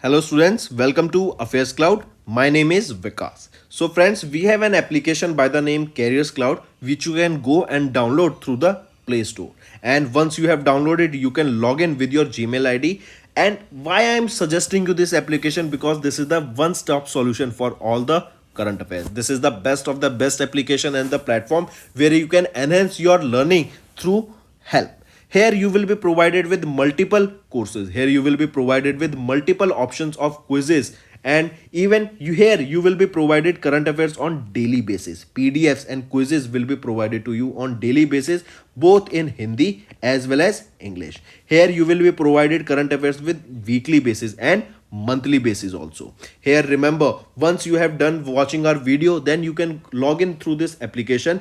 Hello students, welcome to Affairs Cloud. My name is Vikas. So friends, we have an application by the name Careers Cloud which you can go and download through the Play Store. And once you have downloaded, you can log in with your Gmail ID. And why I am suggesting you this application, because this is the one-stop solution for all the current affairs. This is the best of the best application and the platform where you can enhance your learning through help. Here you will be provided with multiple courses. Here you will be provided with multiple options of quizzes, and even you will be provided current affairs on daily basis. PDFs and quizzes will be provided to you on daily basis, both in Hindi as well as English. Here you will be provided current affairs with weekly basis and monthly basis also. Here remember, once you have done watching our video, then you can log in through this application,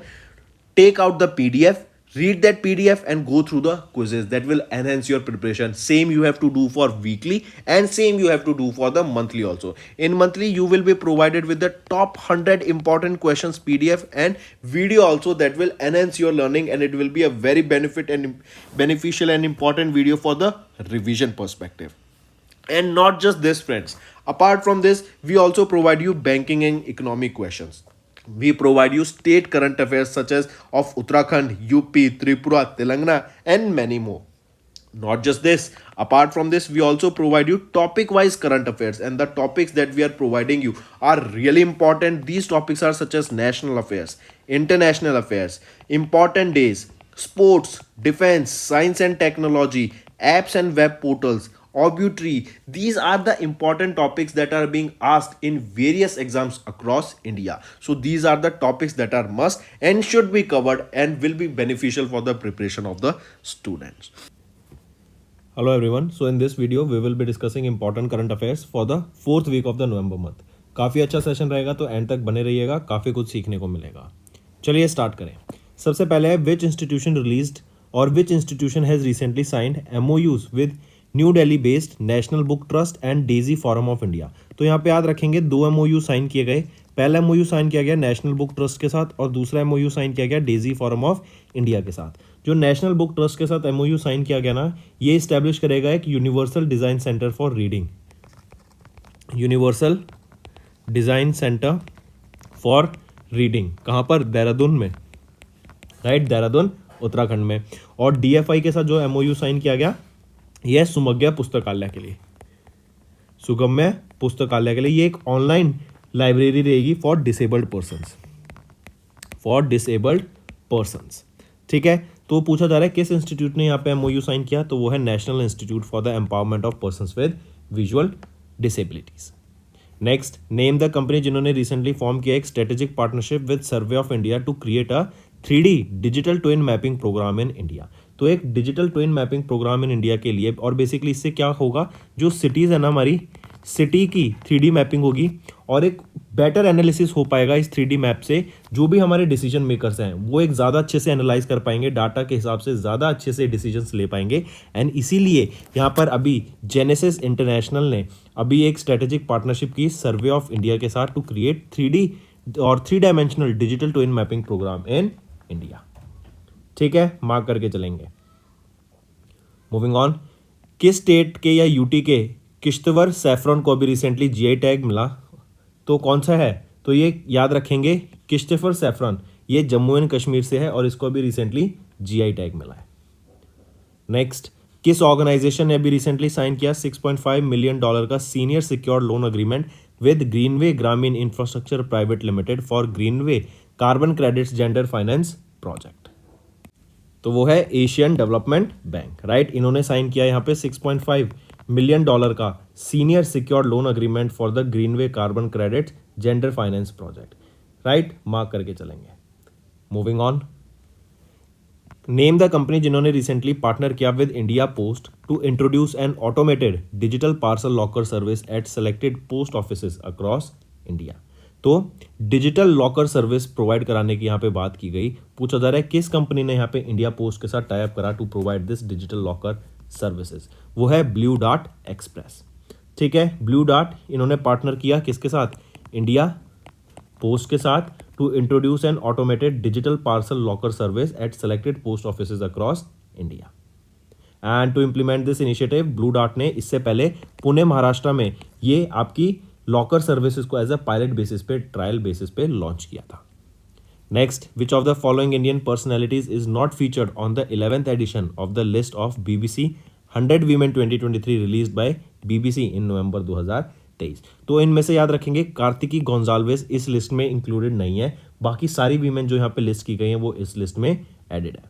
take out the PDF, read that PDF and go through the quizzes. That will enhance your preparation. Same you have to do for weekly and same you have to do for the monthly also. In monthly you will be provided with the top 100 important questions PDF and video also, that will enhance your learning, and it will be a very beneficial and important video for the revision perspective. And not just this friends, apart from this we also provide you banking and economic questions. We provide you state current affairs such as of Uttarakhand, UP, Tripura, Telangana, and many more. Not just this, apart from this we also provide you topic wise current affairs, and the topics that we are providing you are really important. These topics are such as national affairs, international affairs, important days, sports, defense, science and technology, apps and web portals, obituary. These are the important topics that are being asked in various exams across India. So these are the topics that are must and should be covered and will be beneficial for the preparation of the students. Hello everyone. So in this video we will be discussing important current affairs for the 4th week of the November month. काफ़ी अच्छा session रहेगा, तो and तक बने रहिएगा, काफ़ी कुछ सीखने को मिलेगा. चलिए स्टार्ट करें. सबसे पहले है विच इंस्टीट्यूशन रिलीज्ड और विच institution has recently signed MOUs with new Delhi based national book trust and Daisy forum of India. तो यहाँ पे याद रखेंगे 2 MOU साइन किए गए. पहला MOU साइन किया गया नेशनल बुक ट्रस्ट के साथ और दूसरा MOU साइन किया गया डेजी फोरम ऑफ इंडिया के साथ. जो नेशनल बुक ट्रस्ट के साथ MOU साइन किया गया ना, ये इस्टेब्लिश करेगा एक universal design centre for reading. Universal design centre for reading कहाँ पर? देहरादून में, राइट, देहरादून उत्तराखंड में. और DFI के साथ जो MOU साइन किया गया, यह सुमग्या पुस्तकालय के लिए, सुगम्य पुस्तकालय के लिए. ये एक ऑनलाइन लाइब्रेरी रहेगी for disabled persons, for disabled persons. ठीक है, तो पूछा जा रहा है किस इंस्टीट्यूट ने यहाँ पे MOU साइन किया, तो वो है national institute for the empowerment of persons with visual disabilities. Next, name the company जिन्होंने रिसेंटली फॉर्म किया एक strategic partnership with survey of India to create a 3D digital twin mapping programme in India. तो एक digital twin mapping programme in India के लिए, और basically इससे क्या होगा, जो सिटीज़ है ना हमारी, सिटी की 3D मैपिंग होगी और एक बेटर एनालिसिस हो पाएगा इस 3D मैप से. जो भी हमारे डिसीजन मेकर्स हैं वो एक ज़्यादा अच्छे से एनालाइज कर पाएंगे, डाटा के हिसाब से ज़्यादा अच्छे से डिसीजंस ले पाएंगे. एंड इसीलिए यहाँ पर अभी जेनेसिस इंटरनेशनल ने अभी एक स्ट्रेटेजिक पार्टनरशिप की सर्वे ऑफ इंडिया के साथ टू क्रिएट 3D और 3 dimensional digital twin mapping programme in India. ठीक है, मार्क करके चलेंगे. मूविंग ऑन, किस स्टेट के या यूटी के किश्तवर सैफरन को अभी रिसेंटली GI टैग मिला, तो कौन सा है? तो ये याद रखेंगे, किश्तवर सैफरन, ये जम्मू एंड कश्मीर से है और इसको अभी रिसेंटली GI टैग मिला है. नेक्स्ट, किस ऑर्गेनाइजेशन ने अभी रिसेंटली साइन किया $6.5 मिलियन का senior secured loan agreement with Greenway Grameen infrastructure private limited for Greenway carbon credits gender finance project? तो वो है एशियन डेवलपमेंट बैंक, राइट. इन्होंने साइन किया यहाँ पे $6.5 मिलियन का senior secured loan agreement for the Greenway carbon credit gender finance project, right. Mark करके चलेंगे. Moving on, name the company जिन्होंने रिसेंटली पार्टनर किया with India Post to introduce an automated digital parcel locker service at selected post offices across India. तो digital locker service provide कराने की यहाँ पे बात की गई. पूछा जा रहा है किस कंपनी ने यहाँ पे इंडिया पोस्ट के साथ टाई अप करा to provide this digital locker services. वो है ब्लू डार्ट एक्सप्रेस. ठीक है, ब्लू डार्ट इन्होंने पार्टनर किया किसके साथ? इंडिया पोस्ट के साथ to introduce an automated digital parcel locker service at selected post offices across India. And to implement this initiative Blue Dart ने इससे पहले पुणे महाराष्ट्र में ये आपकी लॉकर सर्विसेज को एज अ पायलट बेसिस पे, ट्रायल बेसिस पे लॉन्च किया था. Next, which of the following Indian personalities is not featured on the 11th edition of the list of BBC 100 Women 2023 released by BBC in November 2023? तो इनमें से याद रखेंगे कार्तिकी गोंजाल्वेस इस लिस्ट में इंक्लूडेड नहीं है, बाकी सारी वीमेन जो यहाँ पे लिस्ट की गई हैं वो इस लिस्ट में एडेड है,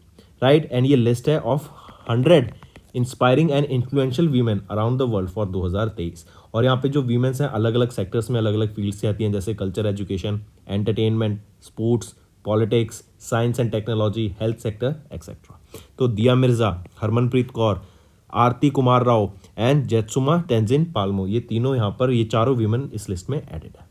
राइट. एंड ये लिस्ट है of 100 inspiring and influential women around the world for 2023. और यहाँ पे जो वीमेंस हैं अलग अलग सेक्टर्स में, अलग अलग फील्ड से आती हैं, जैसे culture, education, entertainment, sports, politics, science and technology, health sector etcetera. तो दिया मिर्जा, हरमनप्रीत कौर, आरती कुमार राव एंड जेत्सुमा तेंजिन पाल्मो, ये तीनों यहाँ पर, ये चारों वीमेन इस लिस्ट में एडेड है.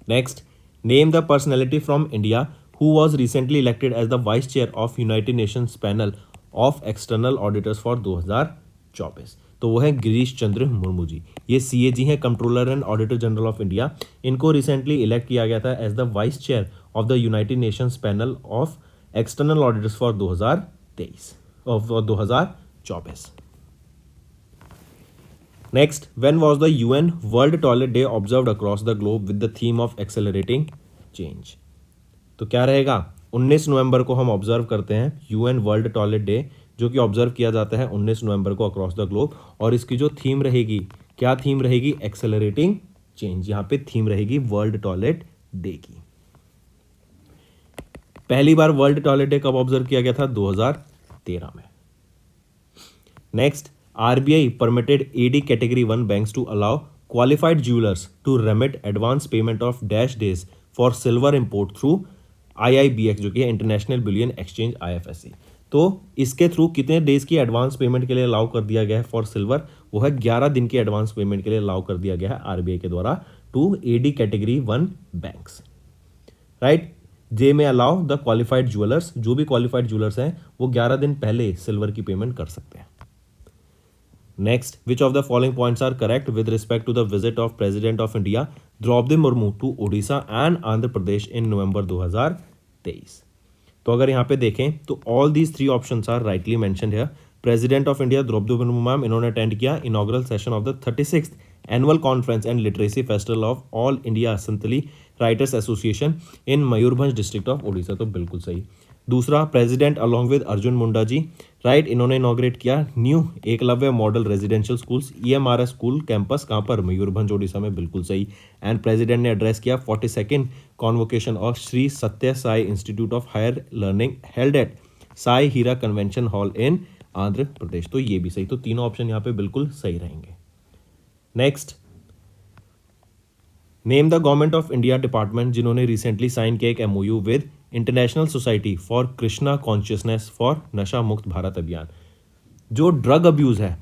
Next, name the personality from India who was recently elected as the vice chair of United Nations panel of external auditors for 2024. तो वो है गिरीश चंद्र मुर्मू जी. ये CAG हैं, controller and auditor general of India. इनको recently elect किया गया था as the vice chair of the United Nations panel of external auditors for 2024. Next, when was the UN world toilet day observed across the globe with the theme of accelerating change? तो क्या रहेगा, 19 नवंबर को हम observe करते हैं UN world toilet day, जो कि observe किया जाता है 19 नवंबर को अक्रॉस द ग्लोब. और इसकी जो थीम रहेगी, क्या थीम रहेगी? Accelerating change. यहाँ पे थीम रहेगी वर्ल्ड टॉयलेट डे की. पहली बार वर्ल्ड टॉयलेट डे कब ऑब्जर्व किया गया था? 2013 में. Next, RBI permitted AD category 1 banks to allow qualified jewellers to remit advance payment of dash days for silver import through IIBX, जो कि है इंटरनेशनल बुलियन एक्सचेंज, IFSC. तो इसके थ्रू कितने डेज की एडवांस पेमेंट के लिए अलाउ कर दिया गया है फॉर सिल्वर? वो है 11 दिन की एडवांस पेमेंट के लिए अलाउ कर दिया गया है RBI के द्वारा to AD category 1 banks, right. जे में अलाउ द क्वालिफाइड ज्वेलर्स, जो भी क्वालिफाइड ज्वेलर्स हैं वो 11 दिन पहले सिल्वर की पेमेंट कर सकते हैं. Next, which of the following points are correct with respect to the visit of president of India Droupadi Murmu to Odisha and Andhra Pradesh in November 2023? तो अगर यहाँ पे देखें तो all these 3 options are rightly mentioned है. President of India Droupadi Murmu ma'am, इन्होंने attend किया inaugural session of the 36th annual conference and literacy festival of All India Santali writers association in Mayurbhanj district of Odisha. तो बिल्कुल सही. दूसरा, president along with Arjun Munda ji, right, इन्होंने inaugurate किया new Eklavya model residential schools EMRS school campus, कहाँ पर? मयूरभंज ओडिशा में. बिल्कुल सही. एंड प्रेसिडेंट ने एड्रेस किया 42nd convocation of Shri Sathya Sai institute of higher learning held at Sai Hira convention hall in Andhra Pradesh. तो ये भी सही. तो तीनों ऑप्शन यहाँ पे बिल्कुल सही रहेंगे. Next, name the government of India department जिन्होंने रिसेंटली साइन किया एक MOU with international society for Krishna consciousness for नशा मुक्त भारत अभियान. जो ड्रग अब्यूज है,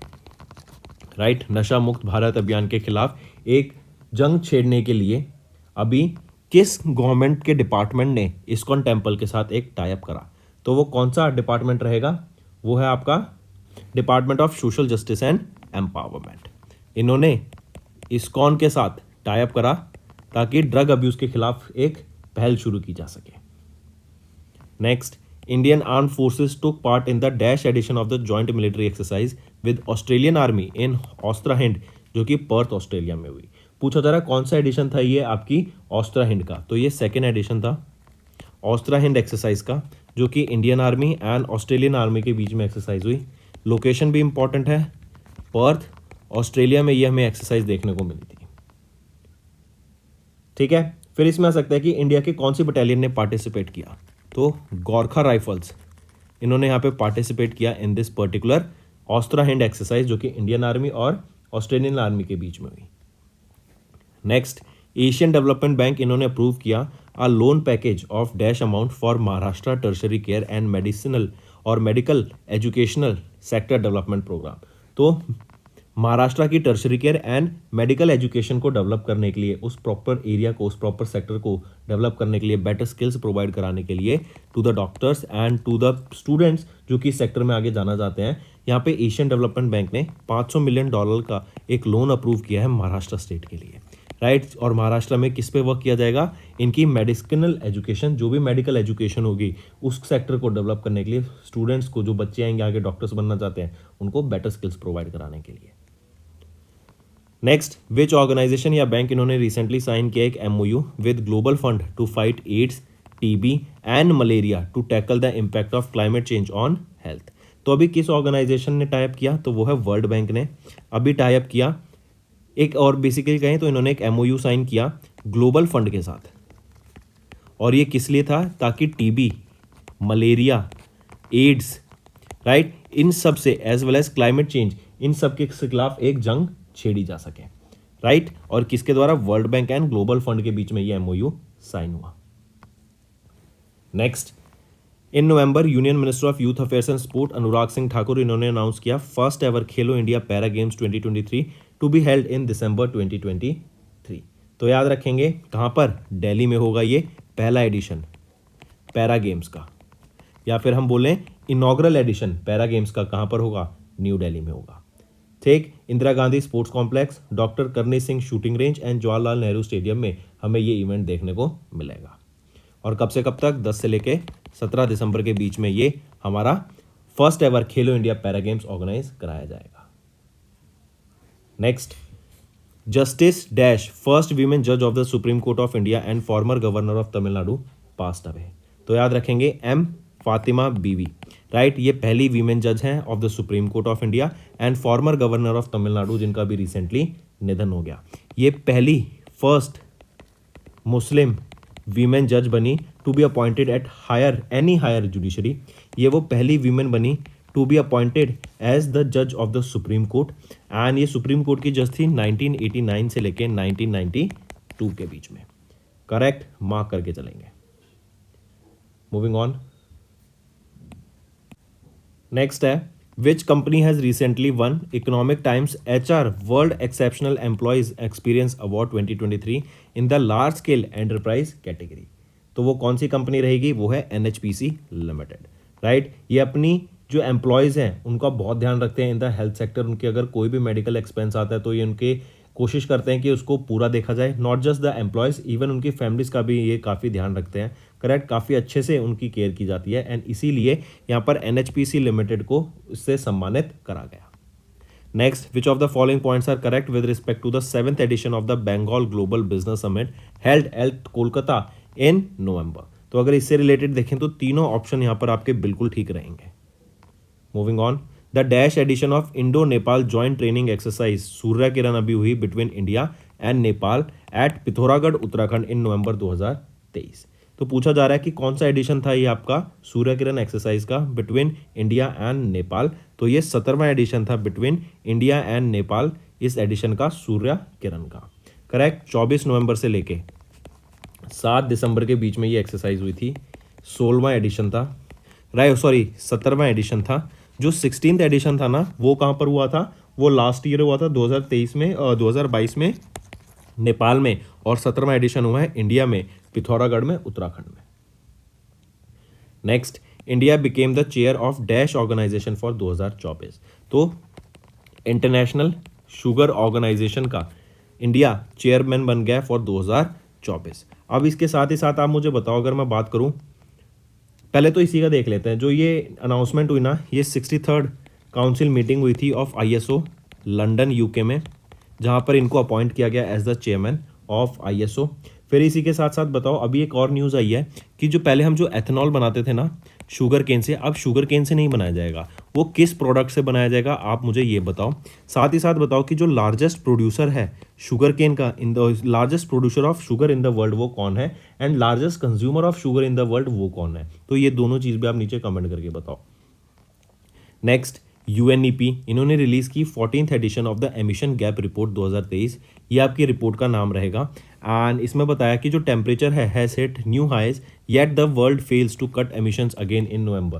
राइट, नशा मुक्त भारत अभियान के खिलाफ एक जंग छेड़ने के लिए अभी किस गवर्नमेंट के डिपार्टमेंट ने इस्कॉन टेम्पल के साथ एक टाई अप करा? तो वो कौन सा डिपार्टमेंट रहेगा? वो है आपका department of social justice and empowerment. इन्होंने इस्कॉन के साथ टाई अप करा ताकि ड्रग अब्यूज के खिलाफ एक पहल शुरू की जा सके. Next, Indian armed forces took part in the dash edition of the joint military exercise with Australian Army in AustraHind, जो कि पर्थ ऑस्ट्रेलिया में हुई. पूछा जा रहा है कौन सा एडिशन था ये आपकी ऑस्ट्राहिंड का? तो ये 2nd एडिशन था ऑस्ट्राहिंड एक्सरसाइज का, जो कि Indian army and Australian Army के बीच में एक्सरसाइज हुई. लोकेशन भी इंपॉर्टेंट है, पर्थ ऑस्ट्रेलिया में ये हमें एक्सरसाइज देखने को मिली थी. ठीक है. फिर इसमें आ सकता है कि इंडिया के कौन सी बटालियन ने पार्टिसिपेट किया? तो गोरखा राइफल्स, इन्होंने यहाँ पे पार्टिसिपेट किया in this particular AustraHind exercise, जो कि इंडियन आर्मी और ऑस्ट्रेलियन आर्मी के बीच में हुई. नेक्स्ट, एशियन डेवलपमेंट बैंक, इन्होंने अप्रूव किया a loan package of dash amount for Maharashtra tertiary care and medicinal और medical educational sector development programme. तो महाराष्ट्र की tertiary care and medical education को डेवलप करने के लिए, उस प्रॉपर एरिया को, उस प्रॉपर सेक्टर को डेवलप करने के लिए, बेटर स्किल्स प्रोवाइड कराने के लिए to the doctors and to the students जो कि सेक्टर में आगे जाना चाहते हैं, यहाँ पे एशियन डेवलपमेंट बैंक ने $500 मिलियन का एक लोन अप्रूव किया है महाराष्ट्र स्टेट के लिए. राइट। और महाराष्ट्र में किस पे वर्क किया जाएगा, इनकी मेडिसिनल एजुकेशन, जो भी मेडिकल एजुकेशन होगी उस सेक्टर को डेवलप करने के लिए, स्टूडेंट्स को, जो बच्चे आएंगे आगे डॉक्टर्स बनना चाहते हैं, उनको बेटर स्किल्स प्रोवाइड कराने के लिए। नेक्स्ट, विच ऑर्गेनाइजेशन या बैंक इन्होंने रिसेंटली साइन किया एक MOU with global fund to fight AIDS, TB and malaria to tackle the impact of climate change on health. तो अभी किस ऑर्गेनाइजेशन ने टाइप किया, तो वो है वर्ल्ड बैंक ने अभी टाइप किया एक, और बेसिकली कहें तो इन्होंने एक एमओयू साइन किया ग्लोबल फंड के साथ। और ये किस लिए था, ताकि टीबी, मलेरिया, एड्स, राइट, इन सब से as well as climate change, इन सब के खिलाफ एक जंग छेड़ी जा सके, राइट। और किसके द्वारा, World Bank and Global fund के बीच में ये एमओयू साइन हुआ। Next, in November union minister of youth affairs and sport Anurag Singh Thakur इन्होंने अनाउंस किया first ever Khelo India para games 2023 to be held in December 2023। तो याद रखेंगे कहां पर, दिल्ली में होगा ये पहला एडिशन पैरा गेम्स का, या फिर हम बोलें इनॉग्रल एडिशन पैरा गेम्स का कहां पर होगा, न्यू दिल्ली में होगा। ठीक, Indira Gandhi sports complex, doctor Karni Singh shooting range and Jawaharlal Nehru stadium में हमें ये इवेंट देखने को मिलेगा। और कब से कब तक, 10 से लेके 17 दिसंबर के बीच में ये हमारा first ever Khelo India para games organise कराया जाएगा। Next, justice dash first women जज of the supreme court of India and former governor of Tamil Nadu passed away. तो याद रखेंगे एम फातिमा बीवी, राइट, ये पहली वीमेन जज हैं of the supreme court of India and former governor of Tamil Nadu, जिनका भी रिसेंटली निधन हो गया। ये पहली फर्स्ट मुस्लिम वीमेन जज बनी to be appointed at any higher judiciary. ये वो पहली वीमेन बनी to be appointed as the जज of the supreme Court, and ये सुप्रीम कोर्ट की जज थी 1989 से लेके 1992 के बीच में। करेक्ट, मार्क करके चलेंगे। मूविंग ऑन, नेक्स्ट है which company has recently one economic times HR world exceptional employees experience award 2023 in the large scale enterprise category. तो वो कौन सी कंपनी रहेगी, वो है NHPC लिमिटेड, राइट। ये अपनी जो एम्प्लॉयज़ हैं उनका बहुत ध्यान रखते हैं इन द हेल्थ सेक्टर। उनके अगर कोई भी मेडिकल एक्सपेंस आता है तो ये उनके कोशिश करते हैं कि उसको पूरा देखा जाए। Not just the employees, even उनकी फैमिलीज़ का भी ये काफ़ी ध्यान रखते हैं। करेक्ट, काफ़ी अच्छे से उनकी केयर की जाती है, एंड इसीलिए यहाँ पर NHPC लिमिटेड को इससे सम्मानित करा गया। Next, which of the following points are correct with respect to the 7th edition of the Bengal global business summit held at Kolkata in November. तो अगर इससे रिलेटेड देखें तो तीनों ऑप्शन यहाँ पर आपके बिल्कुल ठीक रहेंगे। Moving on, the dash edition of Indo Nepal joint training exercise Surya Kiran अभी हुई between India and Nepal at Pithoragarh Uttarakhand in November 2023। तो पूछा जा रहा है कि कौन सा एडिशन था ये आपका सूर्य किरण एक्सरसाइज का बिटवीन इंडिया एंड नेपाल। तो ये 17वां एडिशन था बिटवीन इंडिया एंड नेपाल, इस एडिशन का सूर्य किरण का। करेक्ट, 24 नवंबर से लेके 7 दिसंबर के बीच में ये एक्सरसाइज हुई थी। 16वां एडिशन था, राइट, सॉरी 17वां एडिशन था। जो 16th एडिशन था ना, वो कहाँ पर हुआ था, वो लास्ट ईयर हुआ था 2023 में 2022 में नेपाल में, और 17वां एडिशन हुआ है इंडिया में पिथौरागढ़ में उत्तराखंड में। Next, India became the chair of dash organisation for 2024। तो इंटरनेशनल शुगर ऑर्गेनाइजेशन का इंडिया चेयरमैन बन गया फॉर 2024। अब इसके साथ ही साथ आप मुझे बताओ, अगर मैं बात करूं, पहले तो इसी का देख लेते हैं। जो ये अनाउंसमेंट हुई ना, ये 63rd काउंसिल मीटिंग हुई थी ऑफ ISO लंदन UK में, जहां पर इनको अपॉइंट किया गया as the chairman of ISO। फिर इसी के साथ साथ बताओ, अभी एक और न्यूज़ आई है कि जो पहले हम जो एथेनॉल बनाते थे ना शुगर केन से, अब शुगर केन से नहीं बनाया जाएगा। वो किस प्रोडक्ट से बनाया जाएगा, आप मुझे ये बताओ। साथ ही साथ बताओ कि जो लार्जेस्ट प्रोड्यूसर है शुगर केन का, in the largest producer of sugar in the world, वो कौन है, and largest consumer of sugar in the world, वो कौन है। तो ये दोनों चीज़ भी आप नीचे कमेंट करके बताओ। नेक्स्ट, UNEP इन्होंने रिलीज़ की 14th edition of the emission gap report 2023। ये आपकी रिपोर्ट का नाम रहेगा, एंड इसमें बताया कि जो टेम्परेचर है has hit new highs yet the world fails to cut emissions again in November,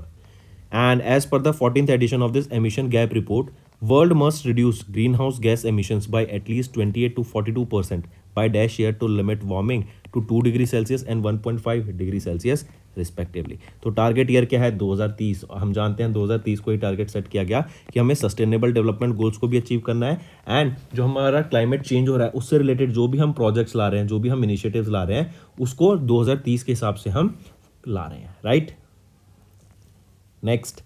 and as per the 14th edition of this emission gap report world must reduce greenhouse gas emissions by at least 28 to 42% by dash year to limit warming to 2 degree Celsius and 1.5 degree Celsius respectively. तो target year क्या है 2030। हम जानते हैं 2030 को ही target set किया गया कि हमें सस्टेनेबल डेवलपमेंट गोल्स को भी अचीव करना है, एंड जो हमारा क्लाइमेट चेंज हो रहा है उससे रिलेटेड जो भी हम प्रोजेक्ट्स ला रहे हैं, जो भी हम इनिशिएटिव्स ला रहे हैं, उसको 2030 के हिसाब से हम ला रहे हैं, right. Next,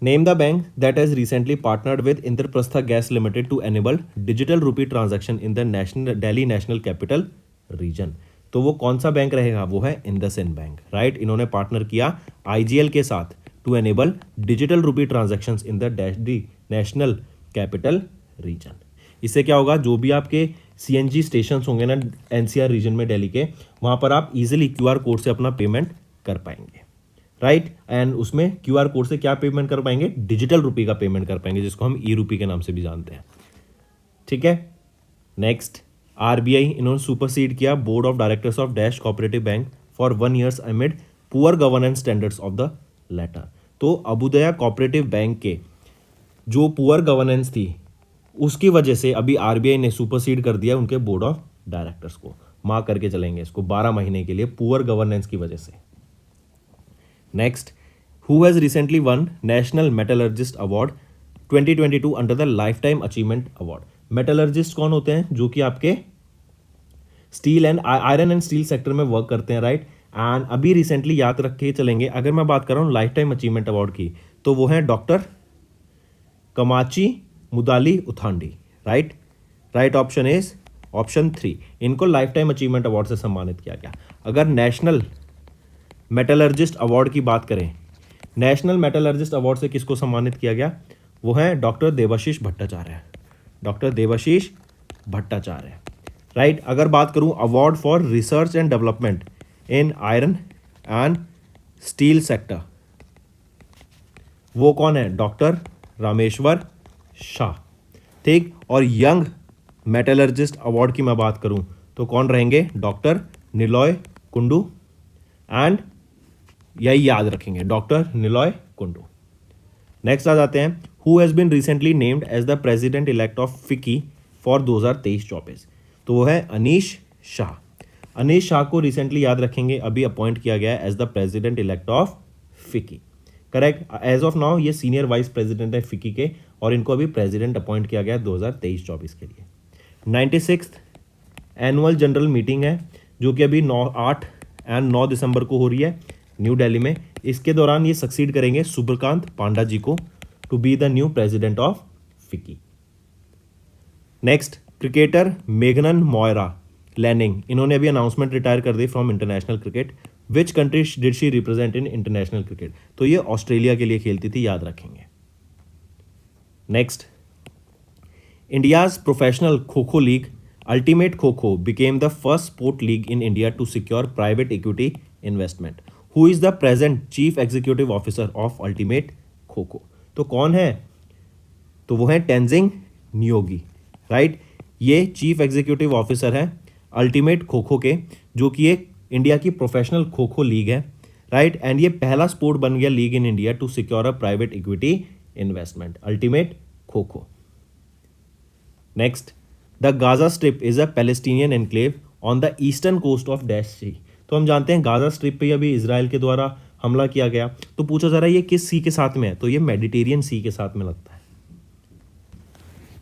name the bank that has recently partnered with Indraprastha gas limited to enable digital rupee transaction in the national Delhi national capital region. तो वो कौन सा बैंक रहेगा, वो है इंडसइंड बैंक, राइट। इन्होंने पार्टनर किया आईजीएल के साथ to enable digital rupee transactions in the the national capital region. इससे क्या होगा, जो भी आपके सीएनजी स्टेशंस होंगे ना एनसीआर रीजन में दिल्ली के, वहाँ पर आप इजीली क्यूआर कोड से अपना पेमेंट कर पाएंगे, राइट। एंड उसमें क्यूआर कोड से क्या पेमेंट कर पाएंगे, डिजिटल रूपी का पेमेंट कर पाएंगे, जिसको हम ई रूपी के नाम से भी जानते हैं, ठीक है। नेक्स्ट, आरबीआई इन्होंने सुपरसीड किया board of directors of dash cooperative bank for 1 years amid poor governance standards of the latter. तो अबुदया कोऑपरेटिव बैंक के जो पुअर गवर्नेंस थी उसकी वजह से अभी आरबीआई ने सुपरसीड कर दिया उनके बोर्ड ऑफ डायरेक्टर्स को। मार्क करके चलेंगे इसको 12 महीने के लिए, पुअर गवर्नेंस की वजह से। Next, who has recently one national metallurgist award 2022 under the life time achievement award. Metallurgist कौन होते हैं, जो कि आपके steel and iron and steel sector में वर्क करते हैं, राइट। एंड अभी रिसेंटली याद रख के चलेंगे, अगर मैं बात कर रहा हूँ लाइफ टाइम अचीवमेंट अवार्ड की, तो वो है doctor Kamachi Mudali Uthandi, right. Right option is option 3। इनको लाइफ टाइम अचीवमेंट अवार्ड से सम्मानित किया गया। अगर नेशनल मेटलर्जिस्ट अवार्ड की बात करें, नेशनल मेटलर्जिस्ट अवार्ड से किसको सम्मानित किया गया, वो है doctor Debashish Bhattacharya, doctor Debashish Bhattacharya, right. अगर बात करूं award for research and development in iron and steel sector, वो कौन है, डॉक्टर रामेश्वर शाह, ठीक। और यंग मेटलर्जिस्ट अवार्ड की मैं बात करूं तो कौन रहेंगे, डॉक्टर निलॉय कुंडू, एंड यही याद रखेंगे, डॉक्टर निलॉय कुंडू। नेक्स्ट आ जाते हैं, who has been recently named as the president elect of FICCI for 2023-24। तो वो है अनीश शाह। अनीश शाह को रिसेंटली याद रखेंगे, अभी अपॉइंट किया गया है as the president elect of FICCI, correct. As of now ये सीनियर वाइस प्रेसिडेंट है फिकी के, और इनको अभी प्रेसिडेंट अपॉइंट किया गया है 2023-24 के लिए। 96th एनुअल जनरल मीटिंग है, जो कि अभी 8 एंड 9 दिसंबर को हो रही है न्यू दिल्ली में। इसके दौरान ये सक्सीड करेंगे सुब्रकांत पांडा जी को to be the new president of FICCI. Next, cricketer मेघनन मोयरा लैनिंग, इन्होंने अभी अनाउंसमेंट रिटायर कर दी from international cricket. Which country did she represent in international cricket, तो ये ऑस्ट्रेलिया के लिए खेलती थी, याद रखेंगे। Next, India's professional kho kho league ultimate kho kho became the first sport league in India to secure private equity investment. Who is the present chief executive officer of ultimate kho kho, तो कौन है, तो वो है टेंजिंग नियोगी, राइट। ये चीफ एग्जीक्यूटिव ऑफिसर है अल्टीमेट खो खो के, जो कि एक इंडिया की प्रोफेशनल खो खो लीग है, राइट। एंड ये पहला स्पोर्ट बन गया league in India to secure a private equity investment, ultimate kho kho. Next, the Gaza Strip is a Palestinian enclave on the eastern coast of dash sea. तो हम जानते हैं गाजा स्ट्रिप पे अभी इजराइल के द्वारा हमला किया गया, तो पूछा जा रहा है ये किस सी के साथ में है, तो ये मेडिटेरियन सी के साथ में लगता है।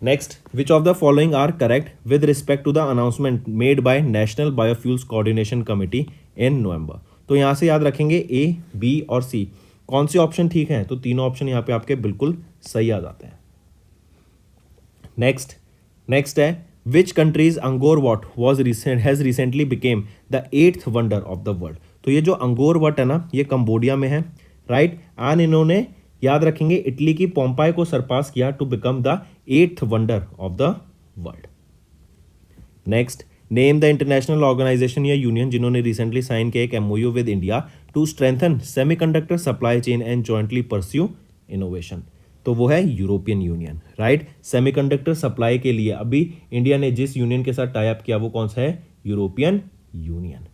Next, which of the following are correct with respect to the announcement made by national biofuels coordination committee in November. तो यहाँ से याद रखेंगे ए, बी और सी, कौन से ऑप्शन ठीक हैं, तो तीनों ऑप्शन यहाँ पे आपके बिल्कुल सही आ जाते हैं। नेक्स्ट है, which countries Angkor Wat has recently become the 8th wonder of the world. तो ये जो अंगोर वट है ना, ये कंबोडिया में है, राइट। एंड इन्होंने याद रखेंगे इटली की पोम्पाई को सरपास किया to become the 8th wonder of the world. Next, name the international organisation या यूनियन जिन्होंने रिसेंटली साइन किया एक MOU with India to strengthen semiconductor supply chain and jointly pursue innovation. तो वो है European union, right. Semiconductor supply के लिए अभी इंडिया ने जिस यूनियन के साथ टाई अप किया वो कौन सा है, यूरोपियन यूनियन।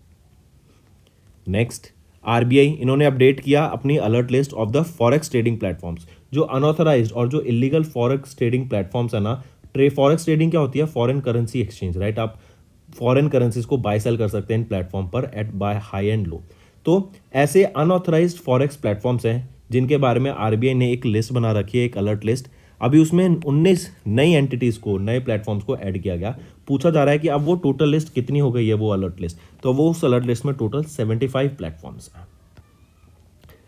नेक्स्ट, आरबीआई इन्होंने अपडेट किया अपनी alert list of the forex trading platforms, जो अनऑथराइज्ड और जो इलीगल फॉरेक्स ट्रेडिंग प्लेटफॉर्म्स है ना। फॉरेक्स ट्रेडिंग क्या होती है? Foreign currency exchange, right. आप फॉरेन करेंसीज को बाय सेल कर सकते हैं इन प्लेटफॉर्म पर at buy high and low. तो ऐसे अनऑथराइज्ड फॉरेक्स प्लेटफॉर्म्स हैं जिनके बारे में आरबीआई ने एक लिस्ट बना रखी है, एक अलर्ट लिस्ट। अभी उसमें 19 नई एंटिटीज़ को, नए प्लेटफॉर्म्स को ऐड किया गया। पूछा जा रहा है कि अब वो टोटल लिस्ट कितनी हो गई है, वो अलर्ट लिस्ट। तो वो उस अलर्ट लिस्ट में टोटल 75 प्लेटफॉर्म्स हैं।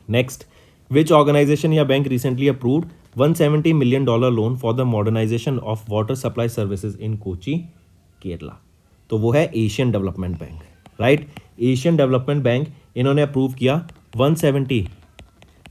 नेक्स्ट, विच ऑर्गेनाइजेशन या bank recently approved $170 million loan for the modernisation of water supply services in Kochi, Kerala. तो वो है Asian development bank, right. Asian development bank इन्होंने अप्रूव किया $170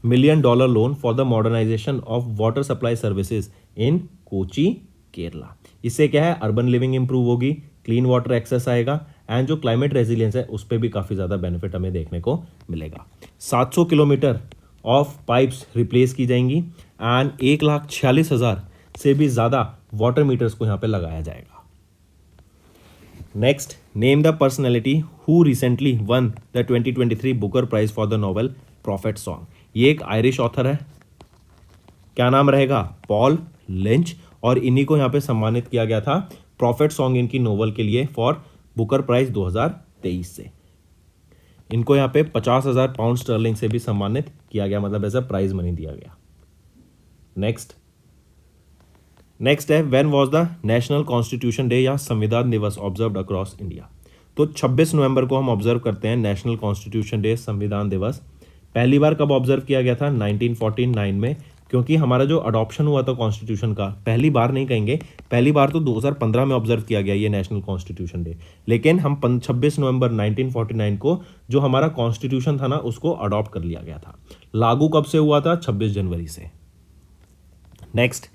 million loan for the modernisation of water supply services in Kochi, Kerala. इससे क्या है? Urban living improve होगी, clean water access आएगा एंड जो क्लाइमेट रेजिलियंस है उस पर भी काफ़ी ज़्यादा बेनिफिट हमें देखने को मिलेगा। 700 किलोमीटर ऑफ पाइप्स रिप्लेस की जाएंगी एंड 1,46,000 से भी ज़्यादा वाटर मीटर्स को यहाँ पे लगाया जाएगा। Next, name the personality who recently won the 2023 Booker prize for the novel prophet song. ये एक आयरिश ऑथर है, क्या नाम रहेगा? Paul Lynch. और इन्हीं को यहाँ पे सम्मानित किया गया था प्रॉफिट सॉन्ग इनकी नोवेल के लिए फॉर बुकर प्राइज 2023 से। इनको यहाँ पे 50,000 पाउंड स्टर्लिंग से भी सम्मानित किया गया, मतलब ऐसा प्राइज मनी दिया गया। नेक्स्ट है when was the national constitution day या संविधान दिवस ऑब्जर्व्ड अक्रॉस इंडिया। तो 26 नवंबर को हम ऑब्जर्व करते हैं नेशनल कॉन्स्टिट्यूशन डे, संविधान दिवस। पहली बार कब ऑब्जर्व किया गया था? 1949 में, क्योंकि हमारा जो अडॉप्शन हुआ था कॉन्स्टिट्यूशन का, पहली बार नहीं कहेंगे, पहली बार तो 2015 में ऑब्जर्व किया गया ये नेशनल कॉन्स्टिट्यूशन डे। लेकिन हम 26 नवंबर 1949 को जो हमारा कॉन्स्टिट्यूशन था ना, उसको अडॉप्ट कर लिया गया था। लागू कब से हुआ था? 26 जनवरी से। Next,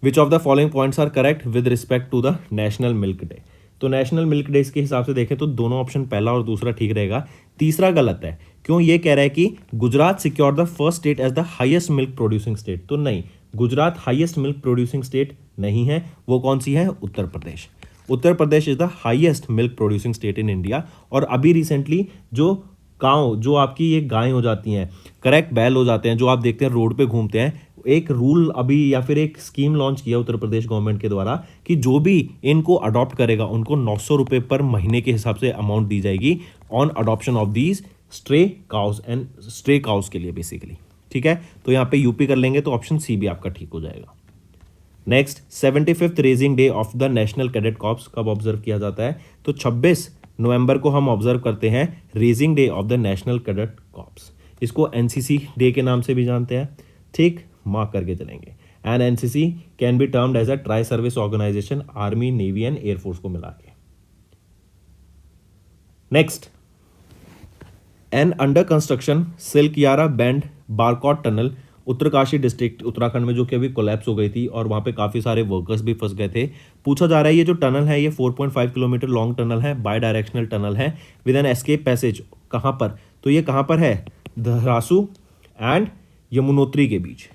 which of the following points are correct with respect to the national milk day. तो नेशनल मिल्क डे के हिसाब से देखें तो दोनों ऑप्शन, पहला और दूसरा, ठीक रहेगा। तीसरा गलत है। क्यों? ये कह रहा है कि Gujarat secure the first state as the highest milk producing state. तो नहीं, Gujarat highest milk producing state नहीं है। वो कौन सी है? Uttar Pradesh. Uttar Pradesh is the highest milk producing state in India. और अभी रिसेंटली जो काऊ, जो आपकी ये गायें हो जाती हैं, करेक्ट, बैल हो जाते हैं, जो आप देखते हैं रोड पे घूमते हैं, एक रूल अभी या फिर एक स्कीम लॉन्च किया उत्तर प्रदेश गवर्नमेंट के द्वारा कि जो भी इनको अडॉप्ट करेगा उनको 900 रुपये पर महीने के हिसाब से अमाउंट दी जाएगी on adoption of these stray cows and stray cows के लिए बेसिकली। ठीक है, तो यहाँ पे यूपी कर लेंगे तो ऑप्शन सी भी आपका ठीक हो जाएगा। Next, 75th raising day of the national cadet corps कब ऑब्जर्व किया जाता है? तो 26 नवंबर को हम ऑब्जर्व करते हैं raising day of the national cadet corps. इसको एनसीसी डे के नाम से भी जानते हैं, ठीक, मार्क करके चलेंगे। And NCC can be termed as a tri service organisation, army, navy and air force को मिला के। Next, an under construction Silkyara bend Barkot tunnel Uttarkashi district Uttarakhand में, जो कि अभी कोलैप्स हो गई थी और वहाँ पे काफ़ी सारे वर्कर्स भी फंस गए थे। पूछा जा रहा है ये जो टनल है ये 4.5 किलोमीटर लॉन्ग टनल है, बाय डायरेक्शनल टनल है विद एन एस्केप पैसेज। कहाँ पर? तो ये कहाँ पर है? धरासू एंड यमुनोत्री के बीच,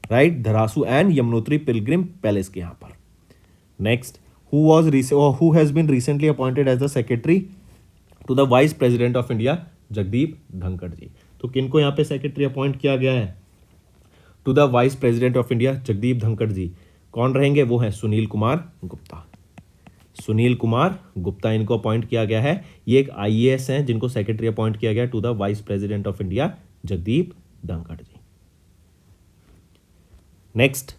right, Dharasu and Yamunotri pilgrim palace के यहाँ पर। Next, who has been recently appointed as the secretary to the vice president of India? Jagdeep Dhankhar ji. तो किनको यहाँ पे सेक्रेटरी अपॉइंट किया गया है to the vice president of India? Jagdeep Dhankhar ji. कौन रहेंगे? वो हैं सुनील कुमार गुप्ता। सुनील कुमार गुप्ता इनको अपॉइंट किया गया है। ये एक आईएएस हैं जिनको सेक्रेटरी अपॉइंट किया गया to the vice president of India, Jagdeep Dhankhar ji. Next,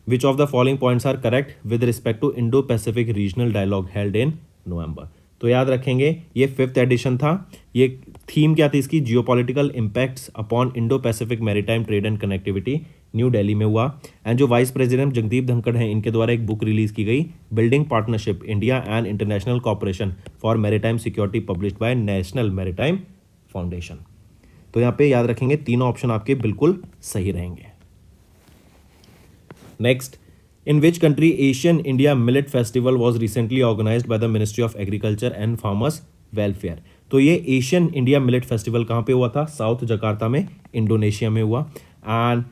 which of the following points are correct with respect to Indo Pacific regional dialogue held in November? तो याद रखेंगे ये 5th एडिशन था। ये थीम क्या थी इसकी? Geopolitical impacts upon Indo Pacific maritime trade and connectivity, new Delhi में हुआ। एंड जो वाइस प्रेसिडेंट जगदीप धनखड़ हैं इनके द्वारा एक बुक रिलीज की गई, building partnership India and international cooperation for maritime security, published by national maritime foundation. तो यहाँ पे याद रखेंगे तीनों ऑप्शन आपके बिल्कुल सही रहेंगे। Next, in which country Asian India Millet Festival was recently organized by the Ministry of Agriculture and Farmers Welfare? तो ये एशियन इंडिया मिलेट फेस्टिवल कहाँ पे हुआ था? साउथ जकार्ता में, इंडोनेशिया में हुआ। एंड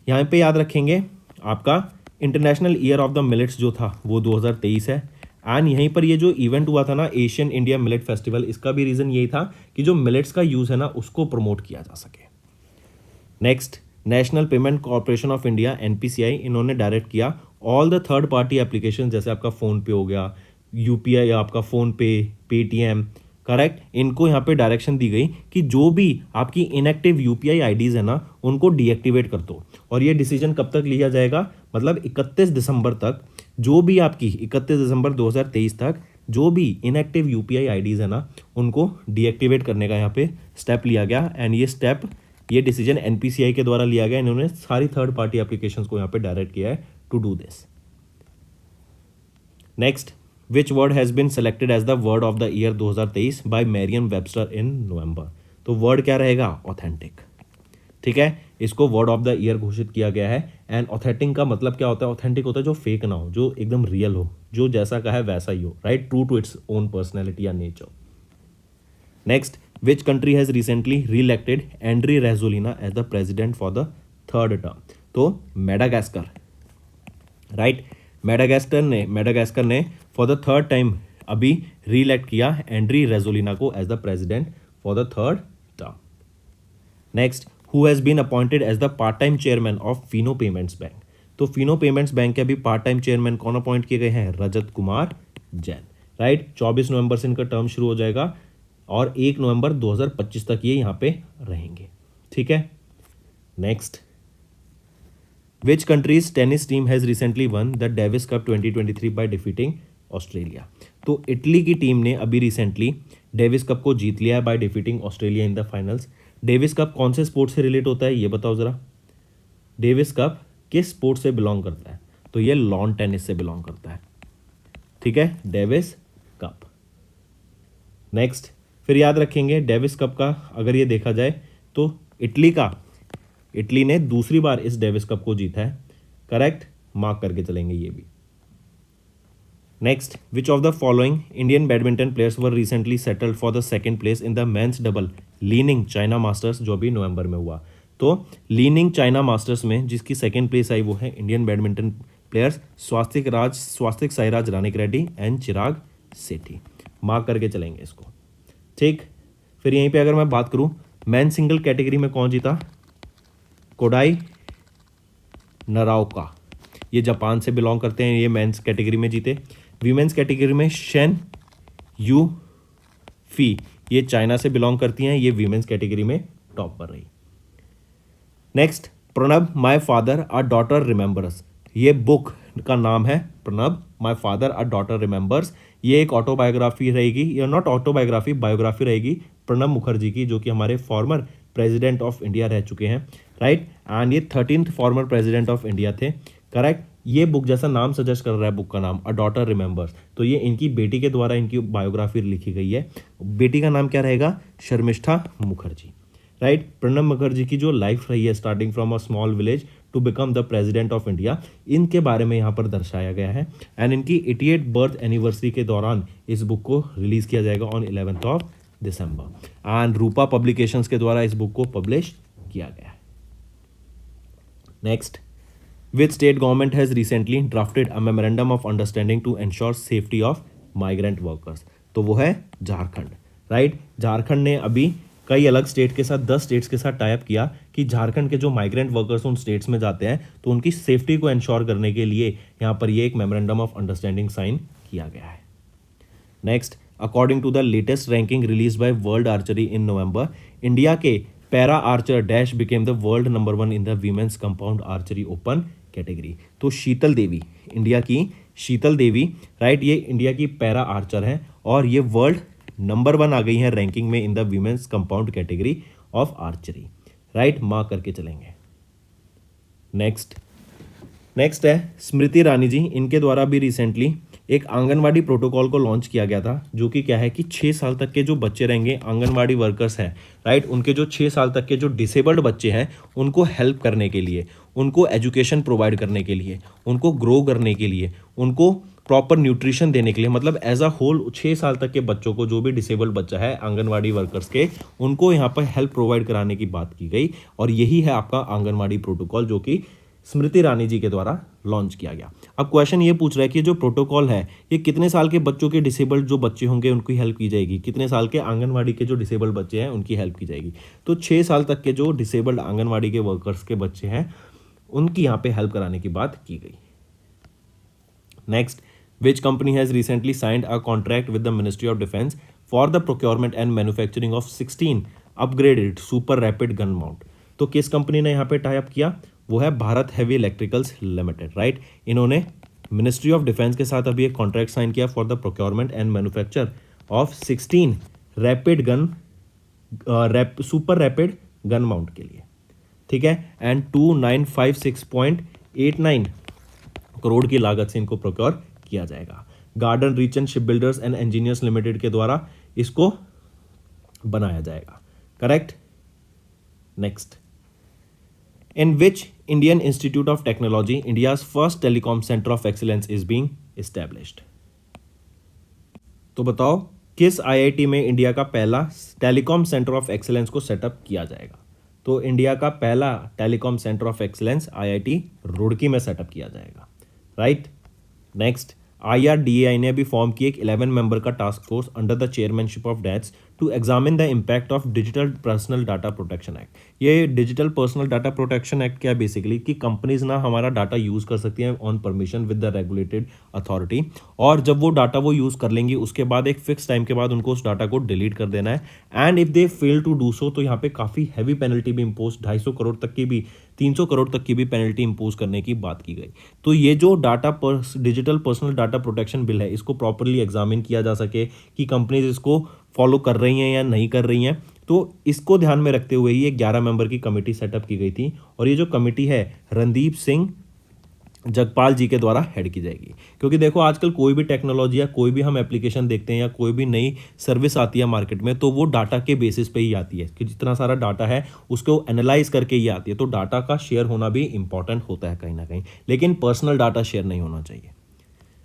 यहाँ पे याद रखेंगे आपका international year of the millets जो था वो 2023 है। एंड यहीं पर ये जो इवेंट हुआ था ना एशियन इंडिया मिलेट फेस्टिवल, इसका भी रीज़न यही था कि जो मिलेट्स का यूज़ है ना उसको प्रमोट किया जा सके। Next, national payment corporation of India NPCI, इन्होंने डायरेक्ट किया all the third party application, जैसे आपका फ़ोन पे हो गया, यूपीआई या आपका फ़ोन पे, पेटीएम, करेक्ट, इनको यहाँ पे डायरेक्शन दी गई कि जो भी आपकी इनएक्टिव यूपीआई आईडीज़ है ना उनको डीएक्टिवेट कर दो। और ये डिसीजन कब तक लिया जाएगा, मतलब 31 दिसंबर तक, जो भी आपकी 31 दिसंबर 2023 तक जो भी इनएक्टिव यूपीआई आईडीज़ है ना उनको डीएक्टिवेट करने का यहाँ पे स्टेप लिया गया। एंड ये डिसीजन एनपीसीआई के द्वारा लिया गया। इन्होंने सारी थर्ड पार्टी एप्लीकेशंस को यहाँ पे डायरेक्ट किया है to do this. Next, which word has been selected as the word of the year 2023 by Merriam Webster in November. तो वर्ड क्या रहेगा, ऑथेंटिक। ठीक है, इसको वर्ड ऑफ द ईयर घोषित किया गया है। एंड ऑथेंटिक का मतलब क्या होता है, ऑथेंटिक होता है जो फेक ना हो, जो एकदम रियल हो, जो जैसा का है वैसा ही हो, right, true to its own personality या nature. Next, which country has recently re-elected Andry Rajoelina as the president for the third term. तो मेडागास्कर, राइट, मेडागास्कर ने फॉर द थर्ड टाइम अभी री-इलेक्ट किया एंड्री रेजोलिना को as the president for the third term. Next, who has been appointed as the part time chairman of Fino Payments Bank. तो Fino Payments Bank के अभी part time chairman कौन appoint किए गए हैं, Rajat Kumar Jain, right. 24 नवंबर से इनका टर्म शुरू हो जाएगा और 1 नवंबर 2025 तक ये यहाँ पे रहेंगे। ठीक है, next, which countries tennis team has recently won the Davis cup 2023 by defeating Australia. तो इटली की टीम ने अभी रिसेंटली डेविस कप को जीत लिया है by defeating Australia in the finals. Davis cup कौन से स्पोर्ट से रिलेट होता है ये बताओ ज़रा, डेविस कप किस स्पोर्ट से बिलोंग करता है, तो ये लॉन टेनिस से बिलोंग करता है। ठीक है, डेविस कप। नेक्स्ट, फिर याद रखेंगे डेविस कप का अगर ये देखा जाए तो इटली ने दूसरी बार इस डेविस कप को जीता है, करेक्ट, मार्क करके चलेंगे ये भी। Next, which of the following Indian badminton players were recently settled for the second place in the men's double leaning China masters, जो भी नवंबर में हुआ। तो लीनिंग चाइना मास्टर्स में जिसकी सेकंड प्लेस आई वो है Indian badminton players Swastik Sairaj Ranki Reddy and Chirag Shetty, mark करके चलेंगे इसको। ठीक, फिर यहीं पे अगर मैं बात करूं मैन सिंगल कैटेगरी में कौन जीता, कोडाई नराओका, ये जापान से बिलोंग करते हैं, ये मेंस कैटेगरी में जीते। वीमेंस कैटेगरी में शेन यू फी, ये चाइना से बिलोंग करती हैं, ये वीमेंस कैटेगरी में टॉप पर रही। Next, Pranab my father a daughter remembers, ये बुक का नाम है Pranab my father a daughter remembers. ये एक ऑटोबायोग्राफी रहेगी, या नॉट ऑटोबायोग्राफी, बायोग्राफी रहेगी प्रणब मुखर्जी की, जो कि हमारे फॉर्मर प्रेसिडेंट ऑफ इंडिया रह चुके हैं, राइट। एंड ये 13th former president of India थे, करेक्ट। ये बुक जैसा नाम सजेस्ट कर रहा है बुक का नाम, अ डॉटर रिमेंबर्स, तो ये इनकी बेटी के द्वारा इनकी बायोग्राफी लिखी गई है। बेटी का नाम क्या रहेगा, शर्मिष्ठा मुखर्जी, राइट। प्रणब मुखर्जी की जो लाइफ रही है starting from a small village to become the president of India, इनके बारे में यहाँ पर दर्शाया गया है। एंड इनकी 88th बर्थ एनिवर्सरी के दौरान इस बुक को रिलीज किया जाएगा on 11th December. And Rupa publications के द्वारा इस बुक को पब्लिश किया गया है। Next, which state government has recently drafted a memorandum of understanding to ensure safety of migrant workers, तो वो है झारखंड, राइट। झारखंड ने अभी कई अलग स्टेट के साथ 10 स्टेट्स के साथ टाइप किया कि झारखंड के जो माइग्रेंट वर्कर्स उन स्टेट्स में जाते हैं तो उनकी सेफ्टी को इंश्योर करने के लिए यहाँ पर ये एक मेमोरेंडम ऑफ अंडरस्टैंडिंग साइन किया गया है। Next, according to the latest ranking release by World Archery in November, India के para archer dash became the world number 1 in the women's compound archery open category. तो Sheetal Devi, India की Sheetal Devi, right, ये India की para archer हैं और ये world number 1 आ गई है रैंकिंग में इन the women's compound category of archery, right, mark करके चलेंगे। नेक्स्ट है स्मृति ईरानी जी, इनके द्वारा भी रिसेंटली एक आंगनवाड़ी प्रोटोकॉल को लॉन्च किया गया था, जो कि क्या है कि 6 साल तक के जो बच्चे रहेंगे आंगनवाड़ी वर्कर्स हैं, राइट, उनके जो 6 साल तक के जो डिसेबल्ड बच्चे हैं उनको हेल्प करने के लिए, उनको एजुकेशन प्रोवाइड करने के लिए, उनको ग्रो करने के लिए, उनको प्रॉपर न्यूट्रिशन देने के लिए, मतलब एज अ होल 6 साल तक के बच्चों को, जो भी डिसेबल्ड बच्चा है आंगनवाड़ी वर्कर्स के, उनको यहाँ पर हेल्प प्रोवाइड कराने की बात की गई। और यही है आपका आंगनवाड़ी प्रोटोकॉल, जो कि स्मृति ईरानी जी के द्वारा लॉन्च किया गया। अब क्वेश्चन ये पूछ रहा है कि जो प्रोटोकॉल है ये कितने साल के बच्चों के डिसेबल्ड जो बच्चे होंगे उनकी हेल्प की जाएगी, कितने साल के आंगनवाड़ी के जो डिसेबल्ड बच्चे हैं उनकी हेल्प की जाएगी। तो 6 साल तक के जो डिसेबल्ड आंगनवाड़ी के वर्कर्स के बच्चे हैं उनकी यहाँ पे हेल्प कराने की बात की गई। Next, which company has recently signed a contract with the Ministry of Defense for the procurement and manufacturing of 16 upgraded super rapid gun mount। तो किस कंपनी ने यहाँ पे टाई अप किया, वो है Bharat heavy electricals limited, right. इन्होंने ministry of defence के साथ अभी एक कॉन्ट्रैक्ट साइन किया for the procurement and manufacture of 16 rapid gun super rapid gun mount के लिए, ठीक है। एंड 2956.89 करोड़ की लागत से इनको प्रोक्योर किया जाएगा। Garden Reach shipbuilders and engineers limited के द्वारा इसको बनाया जाएगा, correct. Next, in which Indian Institute of Technology India's first telecom centre of excellence is being established. तो बताओ किस आईआईटी में इंडिया का पहला टेलीकॉम सेंटर ऑफ एक्सीलेंस को सेटअप किया जाएगा। तो इंडिया का पहला telecom centre of excellence IIT Roorkee में सेटअप किया जाएगा, राइट। नेक्स्ट, IRDAI ने अभी फॉर्म की एक 11 मेंबर का task force under the chairmanship of डैट्स to examine the impact of digital personal data protection act. ये digital personal data protection act क्या है बेसिकली कि कंपनीज ना हमारा डाटा यूज़ कर सकती हैं on permission with the regulated authority, और जब वो डाटा वो यूज़ कर लेंगी उसके बाद एक फिक्स टाइम के बाद उनको उस डाटा को डिलीट कर देना है। And if they fail to do so तो यहाँ पे काफ़ी हैवी पेनल्टी भी इम्पोज 250 करोड़ तक की भी 300 करोड़ तक की भी पेनल्टी इम्पोज करने की बात की गई। तो ये जो digital personal data protection bill है इसको प्रॉपरली एग्जामिन किया जा सके कि कंपनीज इसको फॉलो कर रही हैं या नहीं कर रही हैं, तो इसको ध्यान में रखते हुए ये 11 मेंबर की कमेटी सेटअप की गई थी। और ये जो कमेटी है रणदीप सिंह जगपाल जी के द्वारा हेड की जाएगी। क्योंकि देखो आजकल कोई भी टेक्नोलॉजी या कोई भी हम एप्लीकेशन देखते हैं या कोई भी नई सर्विस आती है मार्केट में तो वो डाटा के बेसिस पे ही आती है कि जितना सारा डाटा है उसको एनालाइज करके ही आती है। तो डाटा का शेयर होना भी इंपॉर्टेंट होता है कहीं ना कहीं, लेकिन पर्सनल डाटा शेयर नहीं होना चाहिए।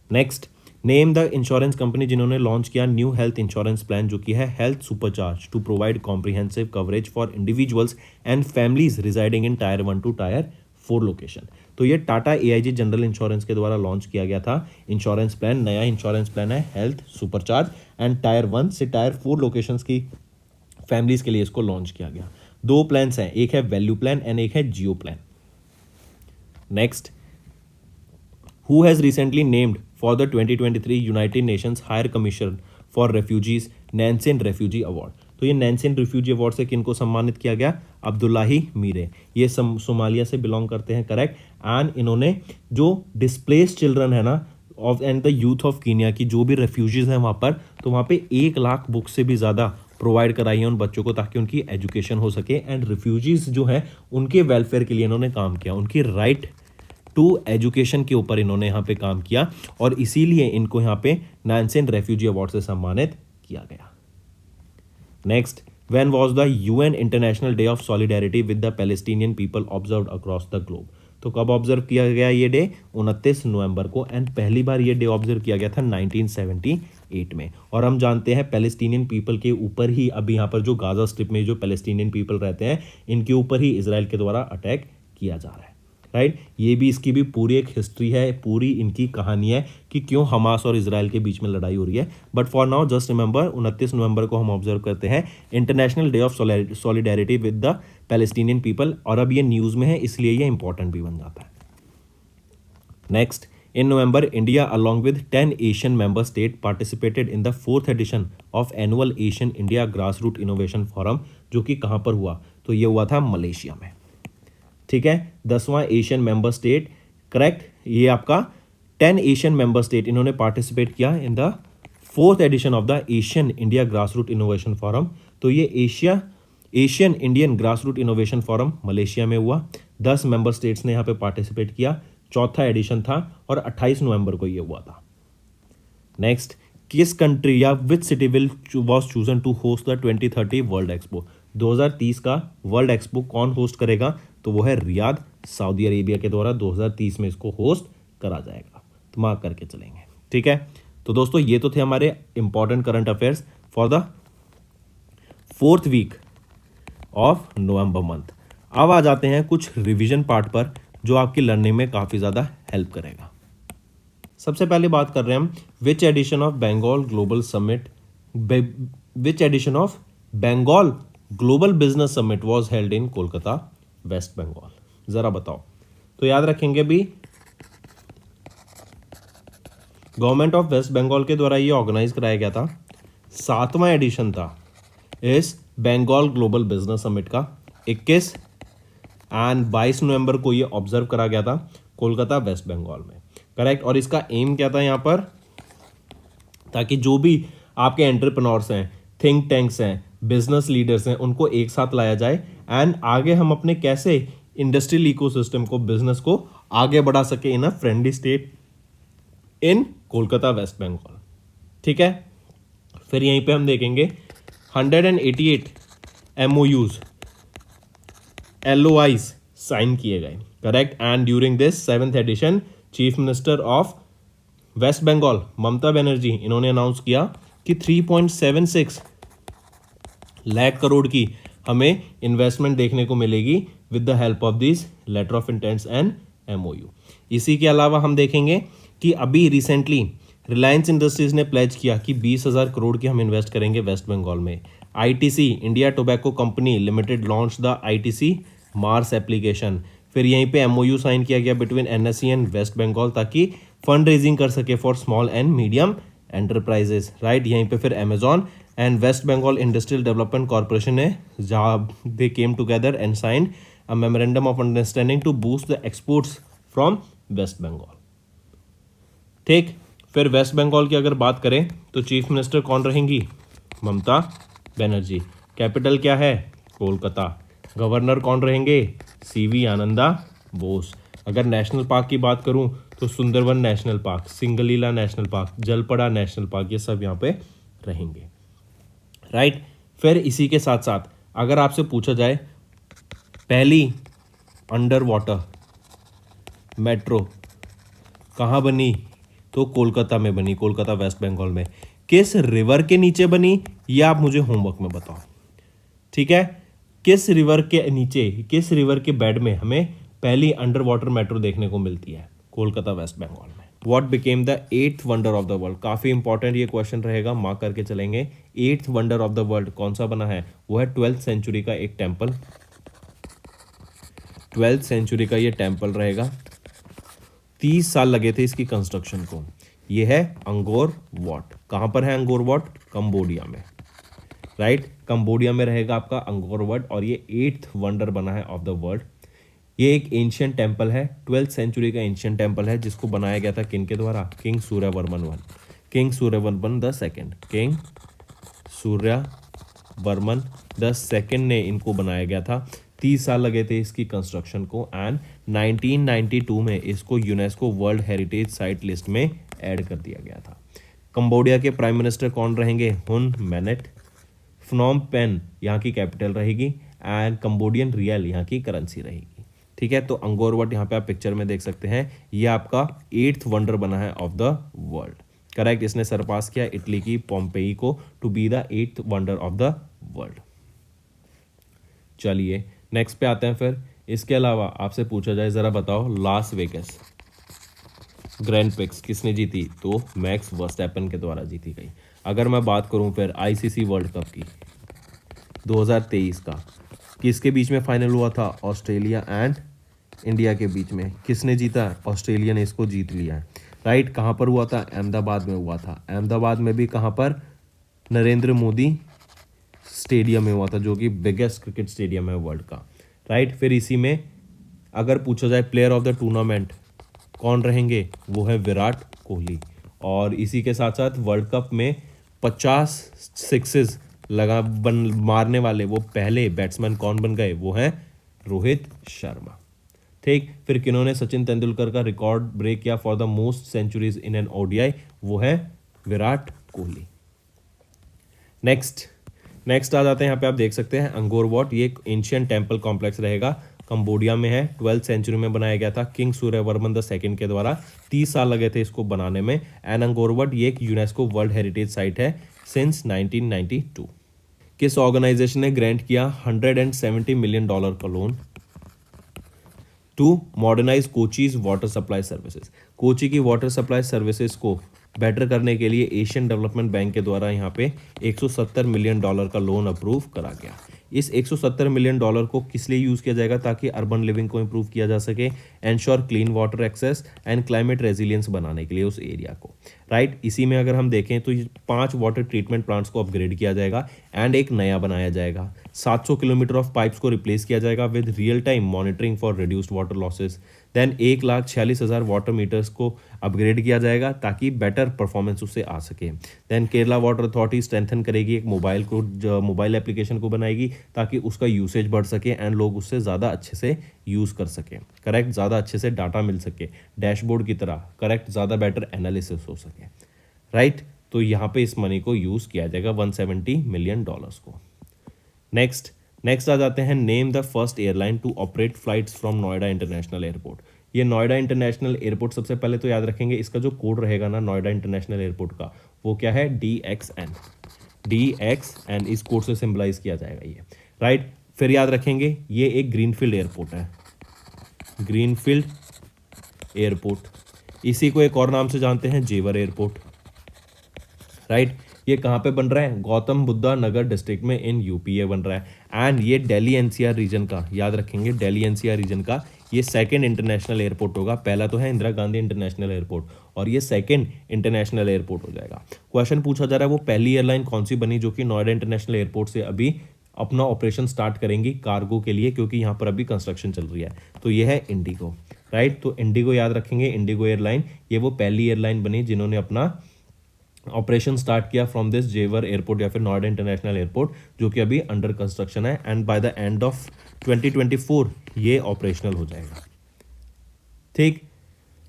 Next, name the insurance company जिन्होंने लॉन्च किया न्यू हेल्थ इंश्योरेंस प्लान जो कि है health supercharge to provide comprehensive coverage for individuals and families residing in tier 1 to tier 4 location. तो ये टाटा AIG जनरल इंश्योरेंस के द्वारा लॉन्च किया गया था इंश्योरेंस प्लान। नया इंश्योरेंस प्लान है हेल्थ सुपरचार्ज एंड टायर 1 से टायर 4 लोकेशंस की फैमिलीज के लिए इसको लॉन्च किया गया। 2 प्लान्स हैं, एक है वैल्यू प्लान एंड एक है Jio plan. Next, who has recently named for the 2023 United Nations high commissioner for refugees Nansen refugee award. तो ये नैनसेन रिफ्यूजी अवार्ड से किनको सम्मानित किया गया, अब्दुल्लाही मीरे, ये सोमालिया से बिलोंग करते हैं, करेक्ट। एंड इन्होंने जो डिस्प्लेस चिल्ड्रन है ना of and the youth of Kenya की जो भी रेफ्यूजीज हैं वहाँ पर, तो वहाँ पे 1 लाख बुक से भी ज़्यादा प्रोवाइड कराई है उन बच्चों को ताकि उनकी एजुकेशन हो सके। एंड रिफ्यूजीज जो हैं उनके वेलफेयर के लिए इन्होंने काम किया, उनकी राइट टू एजुकेशन के ऊपर इन्होंने यहाँ पे काम किया और इसीलिए इनको यहाँ पे नैनसेन रेफ्यूजी अवार्ड से सम्मानित किया गया। Next, when was the UN international day of solidarity with the Palestinian people observed across the globe. तो कब ऑब्जर्व किया गया ये डे, 29 नवंबर को। एंड पहली बार ये डे ऑब्जर्व किया गया था 1978 में। और हम जानते हैं पैलेस्टीनियन पीपल के ऊपर ही अभी यहाँ पर जो गाजा स्ट्रिप में जो पैलेस्टीनियन पीपल रहते हैं इनके ऊपर ही इजराइल के द्वारा अटैक किया जा रहा है, राइट। ये भी इसकी भी पूरी एक हिस्ट्री है, पूरी इनकी कहानी है कि क्यों हमास और इजराइल के बीच में लड़ाई हो रही है। But for now just remember 29 नवंबर को हम ऑब्जर्व करते हैं international day of solidarity with the Palestinian people. और अब ये न्यूज़ में है इसलिए ये इंपॉर्टेंट भी बन जाता है। Next, in November India along with 10 Asian member state participated in the 4th edition of annual Asian India grass root innovation forum, जो कि कहाँ पर हुआ, तो ये हुआ था मलेशिया में, ठीक है। 10वां एशियन मेंबर स्टेट, करेक्ट। ये आपका 10 एशियन मेंबर स्टेट इन्होंने पार्टिसिपेट किया in the 4th edition of the Asian India grass root innovation forum. तो ये Asian Indian grass root innovation forum Malaysia में हुआ। 10 मेंबर स्टेट्स ने यहाँ पे पार्टिसिपेट किया, 4था एडिशन था और 28 नवंबर को ये हुआ था। नेक्स्ट, किस कंट्री या which city will was chosen to host the 2030 world expo. 2030 का वर्ल्ड एक्सपो कौन होस्ट करेगा, तो वो है रियाद, सऊदी अरेबिया के द्वारा 2030 में इसको होस्ट करा जाएगा। तो मार्क करके चलेंगे, ठीक है। तो दोस्तों ये तो थे हमारे important current affairs for the 4th week of November month. अब आ जाते हैं कुछ रिवीजन पार्ट पर जो आपकी लर्निंग में काफ़ी ज़्यादा हेल्प करेगा। सबसे पहले बात कर रहे हैं हम which edition of Bengal global summit which edition of Bengal global business summit was held in Kolkata waste Bengal. ज़रा बताओ। तो याद रखेंगे भी गवर्नमेंट ऑफ वेस्ट बंगाल के द्वारा ये ऑर्गेनाइज कराया गया था। 7वां एडिशन था इस बंगाल ग्लोबल बिजनेस समिट का। 21 एंड 22 नवंबर को ये ऑब्जर्व करा गया था कोलकाता वेस्ट बंगाल में। करेक्ट। और इसका एम क्या था यहाँ पर, ताकि जो भी आपके एंटरप्रेन्योर्स हैं, थिंक टैंक्स हैं, बिजनेस लीडर्स हैं, उनको एक साथ लाया जाए एंड आगे हम अपने कैसे इंडस्ट्रियल इकोसिस्टम को, बिजनेस को आगे बढ़ा सके in a friendly state in Kolkata waste Bengal. ठीक है। फिर यहीं पे हम देखेंगे 188 MOUs LOIs साइन किए गए। Correct. And during this 7th edition chief minister of West Bengal Mamata Banerjee, इन्होंने अनाउंस किया कि 3.76 लाख करोड़ की हमें इन्वेस्टमेंट देखने को मिलेगी with the help of this letter of intents and MOU। इसी के अलावा हम देखेंगे कि अभी रिसेंटली रिलायंस इंडस्ट्रीज ने प्लेज किया कि 20,000 करोड़ की हम इन्वेस्ट करेंगे वेस्ट बंगाल में। ITC India tobacco company limited launch the ITC Mars application. फिर यहीं पे MOU साइन किया गया between NSE and West Bengal ताकि फंड रेजिंग कर सके for small and medium enterprises. Right. यहीं पे फिर Amazon and West Bengal industrial development corporation ने जहाँ they came together and sign a memorandum of understanding to boost the exports from West Bengal. ठीक। फिर वेस्ट बंगाल की अगर बात करें तो चीफ मिनिस्टर कौन रहेंगी, ममता बनर्जी। कैपिटल क्या है, कोलकाता। गवर्नर कौन रहेंगे, CV आनंदा बोस। अगर नेशनल पार्क की बात करूं तो Sundarban national park, Singalila national park, Jaldapara national park, ये सब यहाँ पे रहेंगे। राइट। फिर इसी के साथ साथ अगर आपसे पूछा जाए पहली अंडर वाटर मेट्रो कहाँ बनी, तो कोलकाता में बनी, कोलकाता वेस्ट बंगाल में। किस रिवर के नीचे बनी, ये आप मुझे होमवर्क में बताओ। ठीक है। किस रिवर के नीचे, किस रिवर के बेड में हमें पहली अंडर वाटर मेट्रो देखने को मिलती है, कोलकाता वेस्ट बंगाल में। What became the 8th wonder of the world. काफी इंपॉर्टेंट ये क्वेश्चन रहेगा, मार्क करके चलेंगे। 8th wonder of the world कौन सा बना है, वो है 12th सेंचुरी का एक टेम्पल। 12th सेंचुरी का ये टेम्पल रहेगा। 30 साल लगे थे इसकी कंस्ट्रक्शन को। ये है अंगोर वॉट। कहाँ पर है अंगोर वॉट, कंबोडिया में। राइट। कंबोडिया में रहेगा आपका अंगोर वॉट और ये 8th वंडर बना है ऑफ द वर्ल्ड। ये एक एंशियंट टेम्पल है, 12th सेंचुरी का एंशियंट टेम्पल है, जिसको बनाया गया था किन के द्वारा, king Suryavarman one, king Suryavarman the second. King Suryavarman the second ने इनको बनाया गया था। 30 साल लगे थे इसकी कंस्ट्रक्शन को एंड 1992 में इसको UNESCO world heritage site list में ऐड कर दिया गया था। कंबोडिया के प्राइम मिनिस्टर कौन रहेंगे, हुन मैनेट। फ्नोम पेन यहाँ की कैपिटल रहेगी एंड कंबोडियन रियल यहाँ की करेंसी रहेगी। ठीक है। तो अंगोर वॉट यहाँ पे आप पिक्चर में देख सकते हैं, ये आपका 8th वंडर बना है ऑफ द वर्ल्ड। करेक्ट। इसने सरपास किया इटली की पोम्पेई को to be the 8th wonder of the world. चलिए नेक्स्ट पे आते हैं। फिर इसके अलावा आपसे पूछा जाए, जरा बताओ लास वेगस ग्रैंड प्रिक्स किसने जीती, तो मैक्स वर्स्टैपन के द्वारा जीती गई। अगर मैं बात करूं फिर ICC वर्ल्ड कप की 2023 का, किसके बीच में फाइनल हुआ था, ऑस्ट्रेलिया एंड इंडिया के बीच में। किसने जीता, ऑस्ट्रेलिया ने इसको जीत लिया है। राइट। कहाँ पर हुआ था, अहमदाबाद में हुआ था। अहमदाबाद में भी कहाँ पर, नरेंद्र मोदी स्टेडियम में हुआ था, जो कि बिगेस्ट क्रिकेट स्टेडियम है वर्ल्ड का। राइट। फिर इसी में अगर पूछा जाए प्लेयर ऑफ द टूर्नामेंट कौन रहेंगे, वो है विराट कोहली। और इसी के साथ साथ वर्ल्ड कप में 50 सिक्सेस मारने वाले वो पहले बैट्समैन कौन बन गए, वो हैं रोहित शर्मा। ठीक। फिर किन्होंने सचिन तेंदुलकर का रिकॉर्ड ब्रेक किया for the most centuries in an ODI, वो है विराट कोहली। नेक्स्ट आ जाते हैं। यहाँ पे आप देख सकते हैं अंगोर वॉट, ये एक एंशियंट टेम्पल कॉम्प्लेक्स रहेगा, कंबोडिया में है। 12th सेंचुरी में बनाया गया था किंग सूर्यवर्मन द सेकंड के द्वारा। 30 साल लगे थे इसको बनाने में। एंड अंगोर वॉट ये एक यूनेस्को वर्ल्ड हेरिटेज साइट है सिंस 1992। किस ऑर्गेनाइजेशन ने ग्रांट किया $170 मिलियन का loan to modernise Kochi's water supply services. Kochi की वाटर सप्लाई सर्विसेज को बेटर करने के लिए एशियन डेवलपमेंट बैंक के द्वारा यहाँ पे 170 मिलियन डॉलर का लोन अप्रूव करा गया। इस 170 मिलियन डॉलर को किस लिए यूज़ किया जाएगा? ताकि अर्बन लिविंग को इम्प्रूव किया जा सके, ensure clean water access and climate resilience बनाने के लिए उस एरिया को, राइट। इसी में अगर हम देखें तो 5 वाटर ट्रीटमेंट प्लांट्स को अपग्रेड किया जाएगा एंड एक नया बनाया जाएगा। 700 किलोमीटर ऑफ पाइप्स को रिप्लेस किया जाएगा with real time monitoring for reduced water losses. Then 1,46,000 water meters को अपग्रेड किया जाएगा ताकि बेटर परफॉर्मेंस उससे आ सके। Then Kerala water authority strengthen करेगी, एक मोबाइल एप्लीकेशन को बनाएगी ताकि उसका यूसेज बढ़ सके एंड लोग उससे ज़्यादा अच्छे से यूज़ कर सकें, करेक्ट, ज़्यादा अच्छे से डाटा मिल सके डैशबोर्ड की तरह, करेक्ट, ज़्यादा बेटर एनालिसिस हो सके, राइट। तो यहाँ पे इस मनी को यूज़ किया जाएगा 170 मिलियन डॉलर्स को। नेक्स्ट आ जाते हैं, name the first airline to operate flights from Noida international airport. ये नोएडा इंटरनेशनल एयरपोर्ट सबसे पहले तो याद रखेंगे, इसका जो कोड रहेगा ना नोएडा इंटरनेशनल एयरपोर्ट का, वो क्या है? DXN इस कोड से सिंबलाइज किया जाएगा ये, राइट। फिर याद रखेंगे ये एक ग्रीनफील्ड एयरपोर्ट है, ग्रीनफील्ड एयरपोर्ट। इसी को एक और नाम से जानते हैं, जेवर एयरपोर्ट, राइट। ये कहाँ पे बन रहा है? गौतम बुद्धा नगर डिस्ट्रिक्ट में इन यूपी बन रहा है एंड ये दिल्ली एनसीआर रीजन का, याद रखेंगे दिल्ली एनसीआर रीजन का ये सेकंड इंटरनेशनल एयरपोर्ट होगा। पहला तो है इंदिरा गांधी इंटरनेशनल एयरपोर्ट और ये सेकंड इंटरनेशनल एयरपोर्ट हो जाएगा। क्वेश्चन पूछा जा रहा है वो पहली एयरलाइन कौन सी बनी जो कि नोएडा इंटरनेशनल एयरपोर्ट से अभी अपना ऑपरेशन स्टार्ट करेंगी कार्गो के लिए, क्योंकि यहाँ पर अभी कंस्ट्रक्शन चल रही है। तो ये है इंडिगो, राइट। तो इंडिगो याद रखेंगे, इंडिगो एयरलाइन ये वो पहली एयरलाइन बनी जिन्होंने अपना ऑपरेशन स्टार्ट किया फ्रॉम दिस जेवर एयरपोर्ट या फिर नोएडा इंटरनेशनल एयरपोर्ट, जो कि अभी अंडर कंस्ट्रक्शन है and by the end of 2024 ये ऑपरेशनल हो जाएगा, ठीक।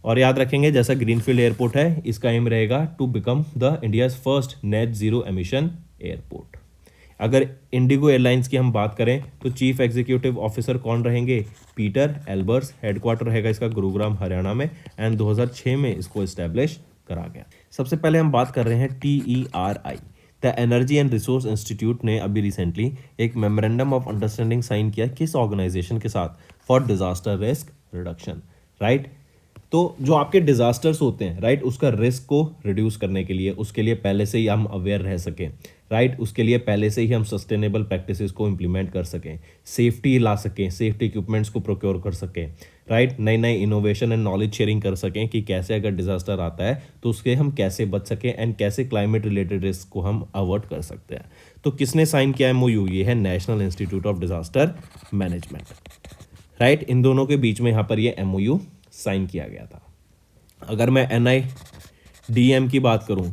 और याद रखेंगे जैसा ग्रीनफील्ड एयरपोर्ट है, इसका एम रहेगा to become the India's first net zero emission airport. अगर इंडिगो एयरलाइंस की हम बात करें तो चीफ एग्जीक्यूटिव ऑफिसर कौन रहेंगे? Peter Elbers. हेडक्वार्टर रहेगा इसका गुरुग्राम हरियाणा में एंड 2006 में इसको इस्टेब्लिश करा गया। सबसे पहले हम बात कर रहे हैं TERI, the energy and resource institute ने अभी रिसेंटली एक मेमोरेंडम ऑफ अंडरस्टैंडिंग साइन किया किस ऑर्गेनाइजेशन के साथ? For disaster risk reduction, right. तो जो आपके डिजास्टर्स होते हैं, राइट, उसका रिस्क को रिड्यूस करने के लिए, उसके लिए पहले से ही हम अवेयर रह सकें, राइट, उसके लिए पहले से ही हम सस्टेनेबल प्रैक्टिसेस को इम्प्लीमेंट कर सकें, सेफ्टी ला सकें, सेफ्टी इक्विपमेंट्स को प्रोक्योर कर सकें, राइट, नई नई इनोवेशन एंड नॉलेज शेयरिंग कर सकें कि कैसे अगर डिजास्टर आता है तो उसके हम कैसे बच सकें एंड कैसे क्लाइमेट रिलेटेड रिस्क को हम अवॉइड कर सकते हैं। तो किसने साइन किया MOU? ये है national institute of disaster management, right. इन दोनों के बीच में यहाँ पर ये MOU साइन किया गया था। अगर मैं NIDM की बात करूं,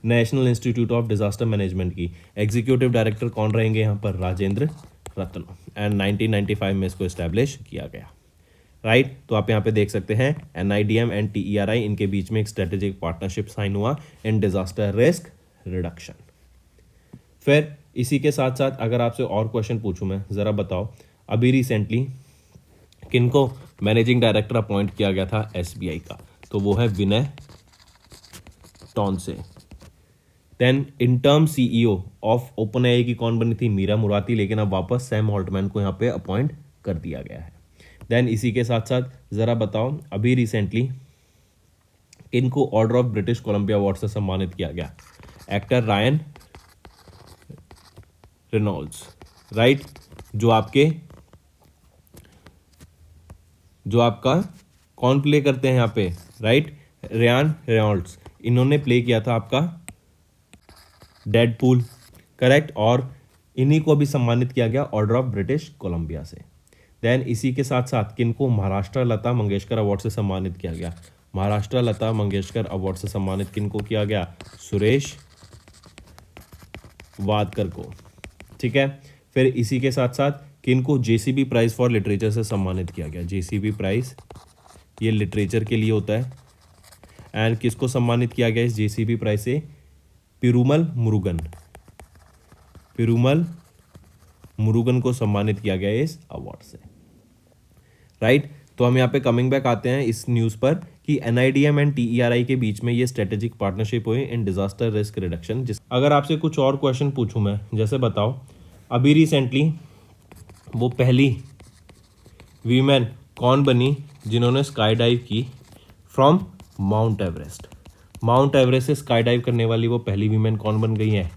national institute of disaster management की, एग्जीक्यूटिव डायरेक्टर कौन रहेंगे यहाँ पर? राजेंद्र रत्न एंड 1995 में इसको इस्टेब्लिश किया गया, राइट। तो आप यहाँ पे देख सकते हैं NIDM एंड TERI, इनके बीच में एक स्ट्रेटेजिक पार्टनरशिप साइन हुआ इन डिजास्टर रिस्क रिडक्शन। फिर इसी के साथ साथ अगर आपसे और क्वेश्चन पूछूं मैं, ज़रा बताओ अभी रिसेंटली किनको मैनेजिंग डायरेक्टर अपॉइंट किया गया था SBI का? तो वो है Vinay Tonse. Then interim CEO ऑफ OpenAI की कौन बनी थी? मीरा मुराती, लेकिन अब वापस सैम ऑल्टमैन को यहाँ पे अपॉइंट कर दिया गया है। देन इसी के साथ साथ ज़रा बताओ अभी रिसेंटली किनको order of British Columbia award से सम्मानित किया गया? एक्टर रायन रेनॉल्ड्स, राइट, जो आपका कौन प्ले करते हैं यहाँ पे, राइट, रियान रेनॉल्ड्स, इन्होंने प्ले किया था आपका डेडपूल, करेक्ट, और इन्हीं को भी सम्मानित किया गया ऑर्डर ऑफ ब्रिटिश कोलंबिया से। देन इसी के साथ साथ किनको महाराष्ट्र लता मंगेशकर अवार्ड से सम्मानित किया गया? महाराष्ट्र लता मंगेशकर अवार्ड से सम्मानित किनको किया गया? सुरेश वाडकर को, ठीक है। फिर इसी के साथ साथ किनको JCB प्राइज फॉर लिटरेचर से सम्मानित किया गया? JCB प्राइज ये लिटरेचर के लिए होता है एंड किसको सम्मानित किया गया इस JCB प्राइज से? पेरुमल मुरुगन को सम्मानित किया गया इस अवार्ड से, राइट। तो हम यहाँ पे कमिंग बैक आते हैं इस न्यूज़ पर कि NIDM एंड TERI के बीच में ये स्ट्रेटेजिक पार्टनरशिप हुई इन डिजास्टर रिस्क रिडक्शन। अगर आपसे कुछ और क्वेश्चन पूछूं मैं, जैसे बताओ अभी रिसेंटली वो पहली वीमेन कौन बनी जिन्होंने स्काई डाइव की from mount Everest? Mount Everest से स्काई डाइव करने वाली वो पहली वीमेन कौन बन गई है?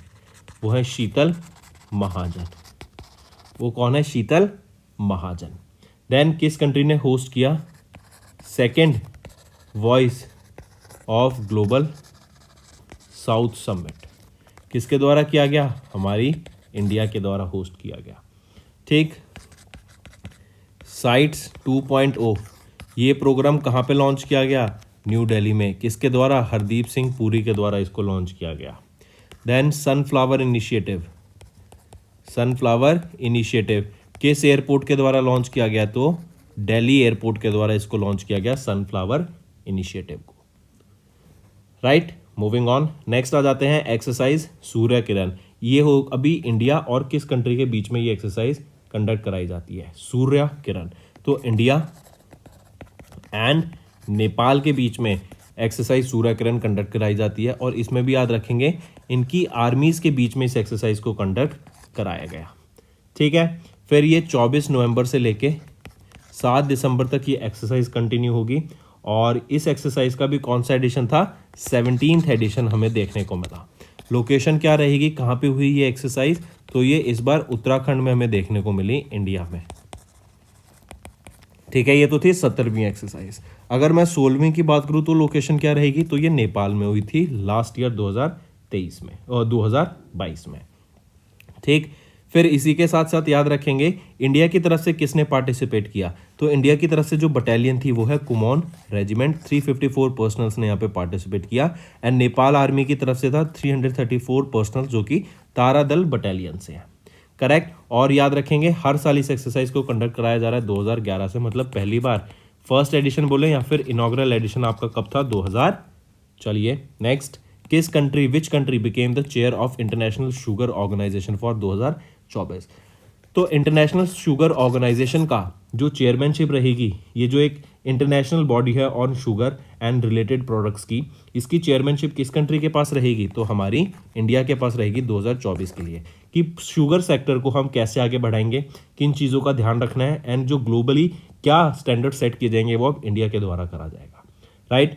वो है शीतल महाजन। वो कौन है? शीतल महाजन। देन किस कंट्री ने होस्ट किया second voice of global south summit? किसके द्वारा किया गया? हमारी इंडिया के द्वारा होस्ट किया गया। ठीक। साइट्स 2.0 ये प्रोग्राम कहाँ पे लॉन्च किया गया? न्यू दिल्ली में। किसके द्वारा? हरदीप सिंह पुरी के द्वारा इसको लॉन्च किया गया। Then sunflower initiative, sunflower initiative किस एयरपोर्ट के द्वारा लॉन्च किया गया? तो दिल्ली एयरपोर्ट के द्वारा इसको लॉन्च किया गया सनफ्लावर इनिशिएटिव को। Right, moving on. नेक्स्ट आ जाते हैं एक्सरसाइज सूर्य किरण। ये हो अभी इंडिया और किस कंट्री के बीच में ये एक्सरसाइज कंडक्ट कराई जाती है? सूर्य किरण। तो इंडिया एंड नेपाल के बीच में एक्सरसाइज सूर्य किरण कंडक्ट कराई जाती है और इसमें भी याद रखेंगे इनकी आर्मीज के बीच में इस एक्सरसाइज को कंडक्ट कराया गया। ठीक है। फिर ये 24 नवंबर से लेके 7 दिसंबर तक ये एक्सरसाइज कंटिन्यू होगी और इस एक्सरसाइज का भी कौन सा एडिशन था? 17th एडिशन हमें देखने को मिला। लोकेशन क्या रहेगी, कहाँ पे हुई ये एक्सरसाइज? तो ये इस बार उत्तराखंड में हमें देखने को मिली, इंडिया में। ठीक है, ये तो थी 17वीं एक्सरसाइज। अगर मैं 16वीं की बात करूँ तो लोकेशन क्या रहेगी? तो ये नेपाल में हुई थी लास्ट ईयर 2023 में और 2022 में। ठीक। फिर इसी के साथ साथ याद रखेंगे इंडिया की तरफ से किसने पार्टिसिपेट किया? तो इंडिया की तरफ से जो बटालियन थी वो है कुमोन रेजिमेंट। 354 पर्सनल्स ने यहाँ पे पार्टिसिपेट किया। एंड नेपाल आर्मी की तरफ से था 334 पर्सनल जो कि तारा दल बटालियन से है। करेक्ट। और याद रखेंगे हर साल इस एक्सरसाइज को कंडक्ट कराया जा रहा है 2011 से, मतलब पहली बार फर्स्ट एडिशन बोले या फिर इनॉग्रल एडिशन आपका कब था? 2000। चलिए नेक्स्ट। किस country, which country became the chair of international sugar organisation for 2024? तो इंटरनेशनल शुगर ऑर्गेनाइजेशन का जो चेयरमैनशिप रहेगी, ये जो एक इंटरनेशनल बॉडी है on sugar and related products की, इसकी चेयरमैनशिप किस कंट्री के पास रहेगी? तो हमारी इंडिया के पास रहेगी 2024 के लिए। कि शुगर सेक्टर को हम कैसे आगे बढ़ाएंगे, किन चीज़ों का ध्यान रखना है एंड जो ग्लोबली क्या स्टैंडर्ड सेट किए जाएंगे वो अब इंडिया के द्वारा करा जाएगा। राइट।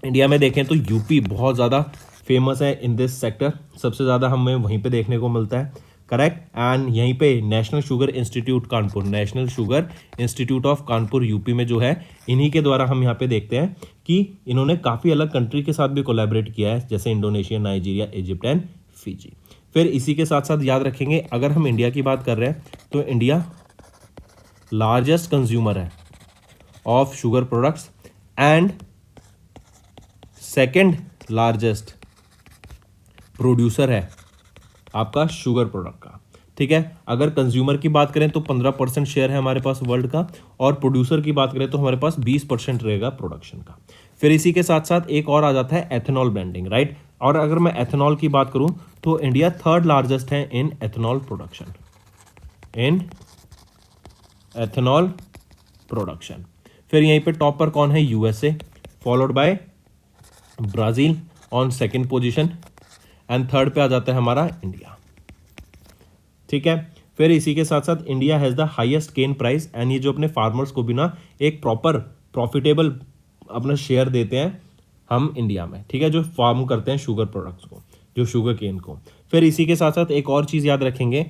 इंडिया में देखें तो यूपी बहुत ज़्यादा फेमस है इन दिस सेक्टर, सबसे ज़्यादा हमें वहीं पे देखने को मिलता है। करेक्ट। एंड यहीं पे national sugar institute Kanpur, national sugar institute of Kanpur UP में जो है, इन्हीं के द्वारा हम यहाँ पे देखते हैं कि इन्होंने काफ़ी अलग कंट्री के साथ भी कोलैबोरेट किया है, जैसे Indonesia, Nigeria, Egypt and Fiji. फिर इसी के साथ साथ याद रखेंगे अगर हम इंडिया की बात कर रहे हैं तो इंडिया लार्जेस्ट कंज्यूमर है of sugar products and second largest producer है आपका शुगर प्रोडक्ट का। ठीक है। अगर कंज्यूमर की बात करें तो 15% शेयर है हमारे पास वर्ल्ड का, और प्रोड्यूसर की बात करें तो हमारे पास 20% रहेगा प्रोडक्शन का। फिर इसी के साथ साथ एक और आ जाता है एथेनॉल ब्लेंडिंग। राइट। और अगर मैं एथेनॉल की बात करूं तो इंडिया 3rd लार्जेस्ट है इन एथेनॉल प्रोडक्शन, इन एथेनॉल प्रोडक्शन। फिर यहीं पे टॉप पर कौन है? USA, followed by Brazil on second position and third पे आ जाता है हमारा इंडिया। ठीक है। फिर इसी के साथ साथ India has the highest cane price and ये जो अपने फार्मर्स को भी ना एक प्रॉपर प्रॉफिटेबल अपना शेयर देते हैं हम इंडिया में। ठीक है, जो फार्म करते हैं शुगर प्रोडक्ट्स को, जो शुगर केन को। फिर इसी के साथ साथ एक और चीज़ याद रखेंगे,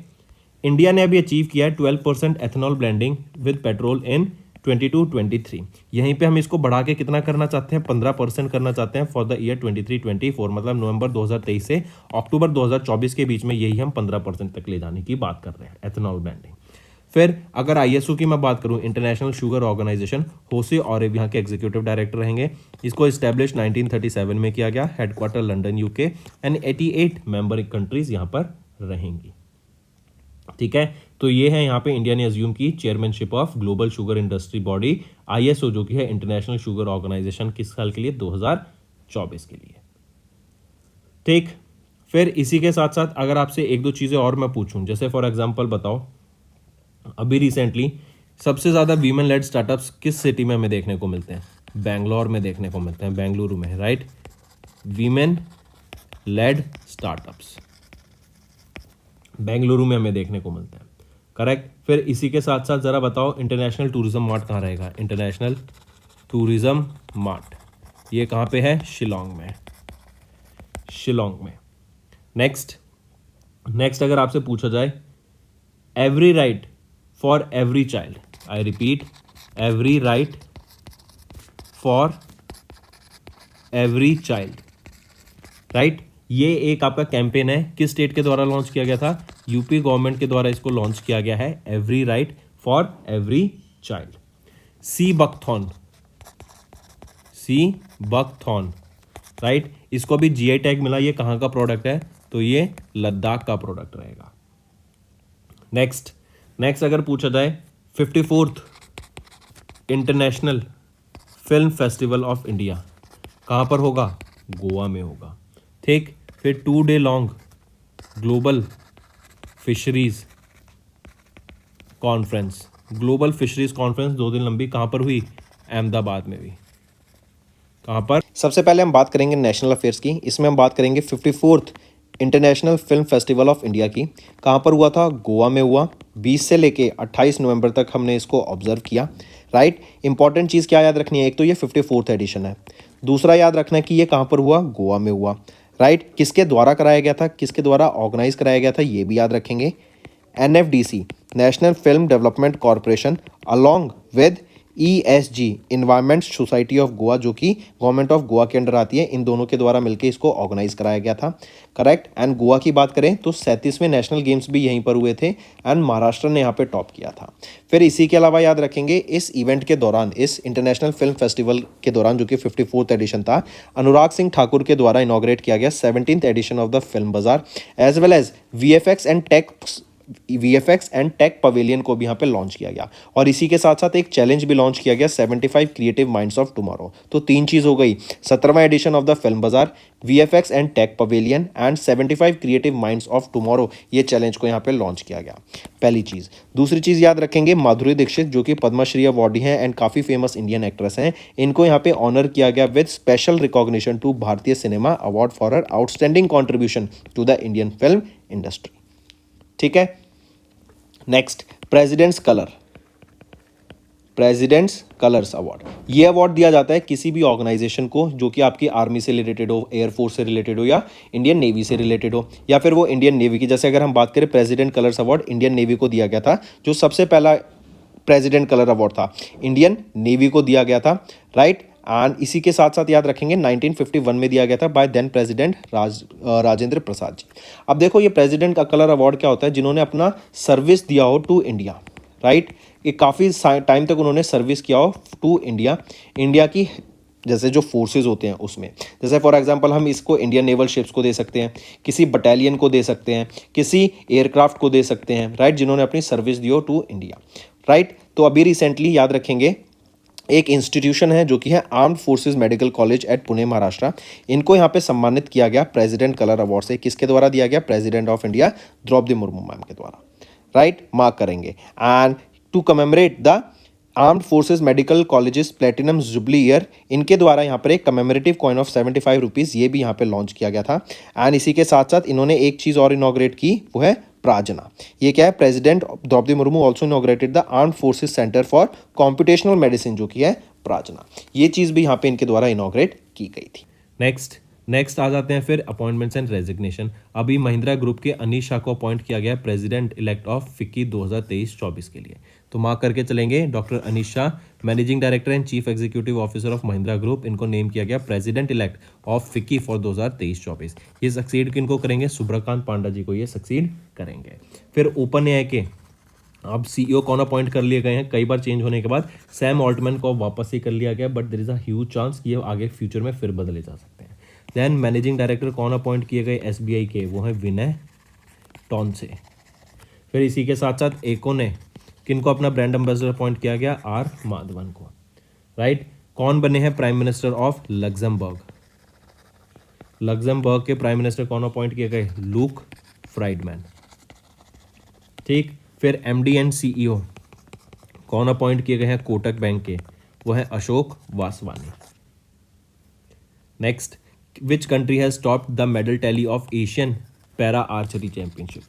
इंडिया ने अभी अचीव किया है 12% एथेनॉल ब्लेंडिंग विद पेट्रोल इन 22-23। यहीं पे हम इसको बढ़ा के कितना करना चाहते हैं? 15% करना चाहते हैं फॉर द ईयर 23-24, मतलब नवंबर 2023 से अक्टूबर 2024 के बीच में यही हम 15% तक ले जाने की बात कर रहे हैं एथेनॉल ब्लेंडिंग। फिर अगर आईएसओ की मैं बात करूं, इंटरनेशनल शुगर ऑर्गेनाइजेशन, होसे और यहाँ के एग्जीक्यूटिव डायरेक्टर रहेंगे। इसको इस्टेब्लिश 1937 में किया गया, headquarter London UK and 88 member countries यहाँ पर रहेंगी। ठीक है, तो ये है यहाँ पे इंडिया ने अज्यूम की chairmanship of global sugar industry body ISO, जो कि है इंटरनेशनल शुगर ऑर्गेनाइजेशन, किस साल के लिए? 2024 के लिए। ठीक। फिर इसी के साथ साथ अगर आपसे एक दो चीज़ें और मैं पूछूं, जैसे फॉर एग्जांपल बताओ, अभी रिसेंटली सबसे ज़्यादा वीमेन लेड स्टार्टअप्स किस सिटी में हमें देखने को मिलते हैं? बेंगलोर में देखने को मिलते हैं, बेंगलुरु में। Right, women led startups Bengaluru में हमें देखने को मिलते हैं। करेक्ट। फिर इसी के साथ साथ ज़रा बताओ इंटरनेशनल टूरिज्म मार्ट कहाँ रहेगा? इंटरनेशनल टूरिज्म मार्ट ये कहाँ पे है? शिलोंग में, शिलोंग में। नेक्स्ट नेक्स्ट अगर आपसे पूछा जाए every right for every child, I repeat every right for every child, right. ये एक आपका कैंपेन है, किस स्टेट के द्वारा लॉन्च किया गया था? यूपी गवर्नमेंट के द्वारा इसको लॉन्च किया गया है, every right for every child. Sea buckthorn, sea buckthorn, right. इसको भी जीआई टैग मिला। ये कहाँ का प्रोडक्ट है? तो ये लद्दाख का प्रोडक्ट रहेगा। नेक्स्ट अगर पूछा जाए 54th international film festival of India कहाँ पर होगा? गोवा में होगा, ठीक। फिर 2 day long global fisheries conference, global fisheries conference 2 दिन लंबी कहाँ पर हुई? अहमदाबाद में भी। कहाँ पर? सबसे पहले हम बात करेंगे नेशनल अफेयर्स की। इसमें हम बात करेंगे 54th international film festival of India की। कहाँ पर हुआ था? गोवा में हुआ। 20 से लेके 28 नवंबर तक हमने इसको ऑब्जर्व किया, राइट। इंपॉर्टेंट चीज़ क्या याद रखनी है? एक तो ये 54th एडिशन है, दूसरा याद रखना है कि ये कहाँ पर हुआ? गोवा में हुआ, राइट। किसके द्वारा कराया गया था, किसके द्वारा ऑर्गेनाइज कराया गया था, ये भी याद रखेंगे। NFDC national film development corporation along with ESG environment society of Goa, जो कि गवर्नमेंट ऑफ गोवा के अंडर आती है, इन दोनों के द्वारा मिलकर इसको ऑर्गेनाइज कराया गया था, करेक्ट। एंड गोवा की बात करें तो 37वें नेशनल गेम्स भी यहीं पर हुए थे एंड महाराष्ट्र ने यहाँ पे टॉप किया था। फिर इसी के अलावा याद रखेंगे इस इवेंट के दौरान, इस इंटरनेशनल फिल्म फेस्टिवल के दौरान जो कि 54th एडिशन था, अनुराग सिंह ठाकुर के द्वारा इनॉग्रेट किया गया 17th edition of the film Bazaar as well as VFX and tech pavilion को भी यहाँ पे लॉन्च किया गया। और इसी के साथ साथ एक चैलेंज भी लॉन्च किया गया 75 क्रिएटिव माइंड्स ऑफ टुमारो। तो 3 चीज़ हो गई, 17वां edition of the film bazaar, VFX and tech pavilion and 75 creative minds of tomorrow, ये चैलेंज को यहाँ पे लॉन्च किया गया, पहली चीज़। दूसरी चीज़ याद रखेंगे माधुरी दीक्षित जो कि पद्मश्री अवार्डी हैं एंड काफ़ी फेमस इंडियन एक्ट्रेस हैं, इनको यहाँ पे ऑनर किया गया with special recognition to Bharatiya cinema award for her outstanding contribution to the Indian film industry, ठीक है। Next president's colours award. ये अवार्ड दिया जाता है किसी भी ऑर्गेनाइजेशन को जो कि आपकी आर्मी से रिलेटेड हो, एयरफोर्स से रिलेटेड हो या इंडियन नेवी से रिलेटेड हो, या फिर वो इंडियन नेवी की, जैसे अगर हम बात करें president colours award Indian navy को दिया गया था, जो सबसे पहला प्रेसिडेंट कलर अवार्ड था इंडियन नेवी को दिया गया था, राइट। एंड इसी के साथ साथ याद रखेंगे 1951 में दिया गया था bye then president Rajendra Prasad ji. अब देखो ये प्रेसिडेंट का कलर अवार्ड क्या होता है? जिन्होंने अपना सर्विस दिया हो टू इंडिया, राइट। ये काफ़ी टाइम तक उन्होंने सर्विस किया हो टू इंडिया, इंडिया की जैसे जो फोर्सेज होते हैं उसमें, जैसे फॉर एग्जांपल हम इसको इंडियन नेवल शिप्स को दे सकते हैं, किसी बटालियन को दे सकते हैं, किसी एयरक्राफ्ट को दे सकते हैं, राइट, जिन्होंने अपनी सर्विस दी हो टू इंडिया, राइट। तो अभी रिसेंटली याद रखेंगे एक इंस्टीट्यूशन है जो कि है armed forces medical college eight Pune Maharashtra, इनको यहाँ पे सम्मानित किया गया प्रेसिडेंट कलर अवार्ड से। किसके द्वारा दिया गया? President of India Droupadi Murmu ma'am के द्वारा, राइट, मार्क करेंगे। And to commemorate the armed forces medical colleges platinum jubilee year, इनके द्वारा यहाँ पर एक कमेमोरेटिव कॉइन ऑफ 75 रुपीज़ ये भी यहाँ पे लॉन्च किया गया था। एंड इसी के साथ साथ इन्होंने एक चीज़ और इनॉग्रेट की, वो है प्राजना। ये क्या है? President Droupadi Murmu also inaugurated the armed forces centre for computational medicine, जो कि है प्राजना। ये चीज़ भी यहाँ पे इनके द्वारा इनॉग्रेट की गई थी। नेक्स्ट आ जाते हैं फिर अपॉइंटमेंट्स एंड रेजिग्नेशन। अभी महिंद्रा ग्रुप के अनीश शाह को अपॉइंट किया गया प्रेसिडेंट इलेक्ट ऑफ फिक्की 2023-24 के लिए। तो मार्क करके चलेंगे, doctor Anish Shah managing director and chief executive officer of Mahindra group, इनको नेम किया गया president elect of FICCI for 2023-24। ये सक्सीड किनको करेंगे? सुब्रकांत पांडा जी को ये सक्सीड करेंगे। फिर ओपन एआई के अब सीईओ कौन अपॉइंट कर लिए गए हैं? कई बार चेंज होने के बाद सैम ऑल्टमैन को वापस ही कर लिया गया, but there is a huge chance कि ये आगे फ्यूचर में फिर बदले जा सकते हैं। देन मैनेजिंग डायरेक्टर कौन अपॉइंट किए गए एसबीआई के? वो है विनय टॉनसे। फिर इसी के साथ साथ एको ने किनको अपना ब्रांड एम्बेसडर अपॉइंट किया गया? आर माधवन को, राइट। कौन बने हैं prime minister of Luxembourg? Luxembourg के प्राइम मिनिस्टर कौन अपॉइंट किए गए? लूक फ्राइडमैन, ठीक। फिर एमडी एंड सीईओ कौन अपॉइंट किए गए हैं कोटक बैंक के? वो है Ashok Vaswani. Next, which country has topped the medal tally of Asian para archery championship?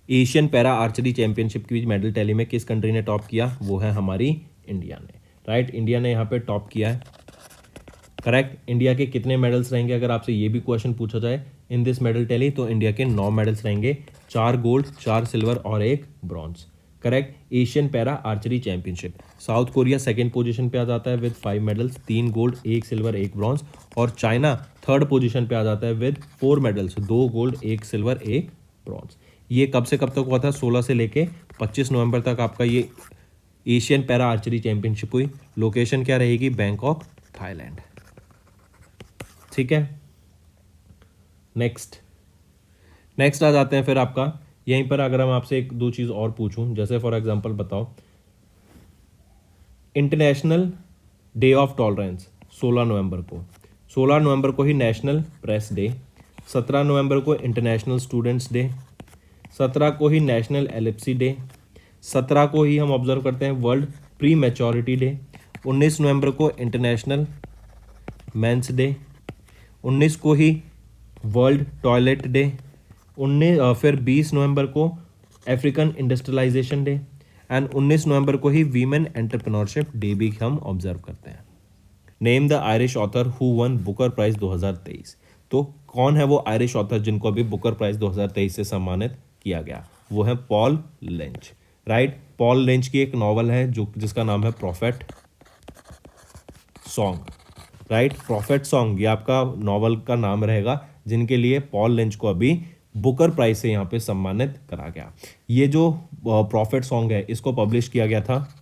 Asian para archery championship की मेडल टैली में किस कंट्री ने टॉप किया? वो है हमारी इंडिया ने, राइट। इंडिया ने यहाँ पे टॉप किया है, करेक्ट। इंडिया के कितने मेडल्स रहेंगे अगर आपसे ये भी क्वेश्चन पूछा जाए इन दिस मेडल टैली, तो इंडिया के 9 मेडल्स रहेंगे, 4 गोल्ड, 4 सिल्वर और 1 bronze, correct. Asian para archery championship, south Korea second position पे आ जाता है with 5 medals, 3 gold, 1 silver, 1 bronze, और चाइना थर्ड पोजीशन पे आ जाता है with 4 medals, 2 gold, 1 silver, 1 bronze. ये कब से कब तक हुआ था? 16 से लेके 25 नवंबर तक आपका ये एशियन पैरा आर्चरी चैंपियनशिप हुई। लोकेशन क्या रहेगी? बैंकॉक, थाईलैंड, ठीक है। नेक्स्ट आ जाते हैं फिर आपका यहीं पर, अगर हम आपसे एक दो चीज़ और पूछूं, जैसे फॉर एग्जांपल बताओ इंटरनेशनल डे ऑफ टॉलरेंस 16 नवंबर को ही नेशनल प्रेस डे, 17 नवंबर को इंटरनेशनल स्टूडेंट्स डे, 17 को ही नेशनल एलिप्सी डे, 17 को ही हम ऑब्जर्व करते हैं वर्ल्ड प्री मैच्योरिटी डे, 19 नवंबर को इंटरनेशनल मेंस डे, 19 को ही वर्ल्ड टॉयलेट डे, 20 नवंबर को अफ्रीकन इंडस्ट्रियलाइजेशन डे, एंड 19 नवंबर को ही वीमेन एंटरप्रेन्योरशिप डे भी हम ऑब्जर्व करते हैं। Name the Irish author who won Booker prize 2023। तो कौन है वो आयरिश ऑथर जिनको अभी बुकर प्राइज 2023 से सम्मानित किया गया? वो है Paul lynch, right. Paul lynch की एक नॉवल है जो जिसका नाम है profit song, right. Profit song ये आपका नॉवल का नाम रहेगा जिनके लिए पॉल लिंच को अभी बुकर प्राइज से यहाँ पे सम्मानित करा गया। ये जो प्रॉफिट सॉन्ग है इसको पब्लिश किया गया था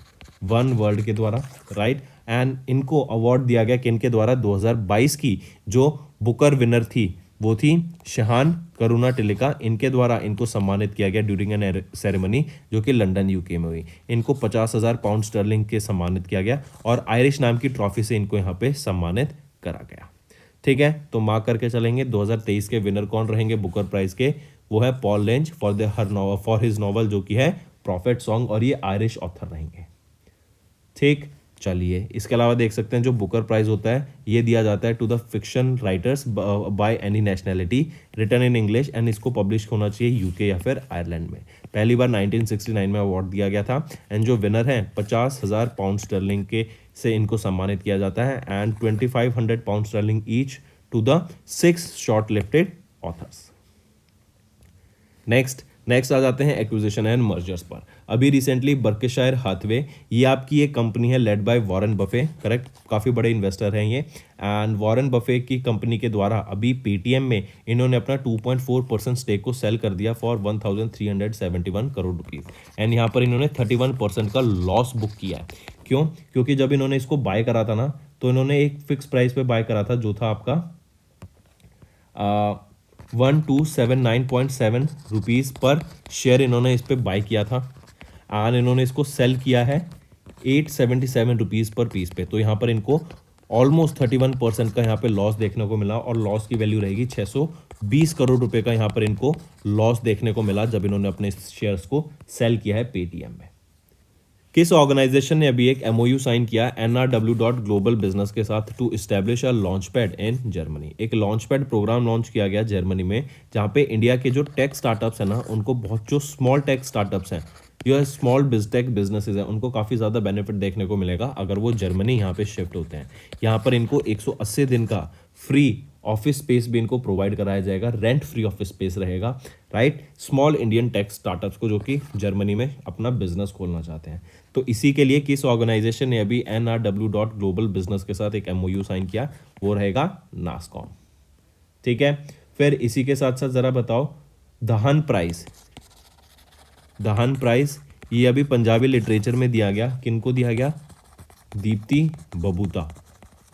वन वर्ल्ड के द्वारा, राइट। एंड इनको अवार्ड दिया गया किनके द्वारा? 2022 की जो बुकर विनर थी वो थी शहान करुणा टिलिका, इनके द्वारा इनको सम्मानित किया गया ड्यूरिंग एन सेरेमनी जो कि लंदन यूके में हुई। इनको 50,000 पाउंड स्टर्लिंग के सम्मानित किया गया और आयरिश नाम की ट्रॉफी से इनको यहाँ पे सम्मानित करा गया, ठीक है। तो मार्क करके चलेंगे 2023 के विनर कौन रहेंगे बुकर प्राइज के? वो है Paul lynch for his novel जो कि है प्रॉफिट सॉन्ग, और ये आयरिश ऑथर रहेंगे, ठीक। चलिए इसके अलावा देख सकते हैं जो बुकर प्राइज होता है ये दिया जाता है to the fiction writers by any nationality written in English, and इसको पब्लिश होना चाहिए यूके या फिर आयरलैंड में। पहली बार 1969 में अवार्ड दिया गया था, एंड जो विनर हैं 50,000 पाउंड स्टर्लिंग के से इनको सम्मानित किया जाता है, and 2500 pound sterling each to the 6 shortlisted authors. Next आ जाते हैं एक्विजिशन एंड मर्जर्स पर। अभी रिसेंटली बर्कशायर हाथवे, ये आपकी एक कंपनी है led by Warren Buffett, correct. काफ़ी बड़े इन्वेस्टर हैं ये, एंड वॉरेन बफे की कंपनी के द्वारा अभी पेटीएम में इन्होंने अपना 2.4% स्टेक को सेल कर दिया फॉर 1371 करोड़ रुपीज़, एंड यहाँ पर इन्होंने 31% का लॉस बुक किया है। क्यों? क्योंकि जब इन्होंने इसको बाय करा था ना तो इन्होंने एक फिक्स प्राइस पे बाय करा था जो था आपका 1279.7 रुपीज़ पर शेयर इन्होंने इस पर बाय किया था, एंड इन्होंने इसको सेल किया है 877 रुपीज़ पर पीस पे। तो यहाँ पर इनको ऑलमोस्ट 31% का यहाँ पे लॉस देखने को मिला, और लॉस की वैल्यू रहेगी 620 करोड़ रुपए का यहाँ पर इनको लॉस देखने को मिला जब इन्होंने अपने शेयर्स को सेल किया है पेटीएम में। किस ऑर्गेनाइजेशन ने अभी एक एमओयू साइन किया NRW.Global बिजनेस के साथ to establish a launch pad in Germany? एक लॉन्च पैड प्रोग्राम लॉन्च किया गया जर्मनी में, जहाँ पे इंडिया के जो टेक स्टार्टअप्स हैं ना उनको बहुत, जो स्मॉल टेक स्टार्टअप्स हैं, जो स्मॉल टेक बिजनेसेस हैं, उनको काफ़ी ज़्यादा बेनिफिट देखने को मिलेगा अगर वो जर्मनी यहाँ पे शिफ्ट होते हैं। यहाँ पर इनको 180 दिन का फ्री ऑफिस स्पेस भी इनको प्रोवाइड कराया जाएगा, रेंट फ्री ऑफिस स्पेस रहेगा, right. Small Indian tech startups को जो कि जर्मनी में अपना बिजनेस खोलना चाहते हैं। तो इसी के लिए किस ऑर्गेनाइजेशन ने अभी NRW.Global बिजनेस के साथ एक MOU साइन किया? वो रहेगा नासकॉम, ठीक है। फिर इसी के साथ साथ ज़रा बताओ दहन प्राइज ये अभी पंजाबी लिटरेचर में दिया गया, किनको दिया गया? दीप्ति बबूता,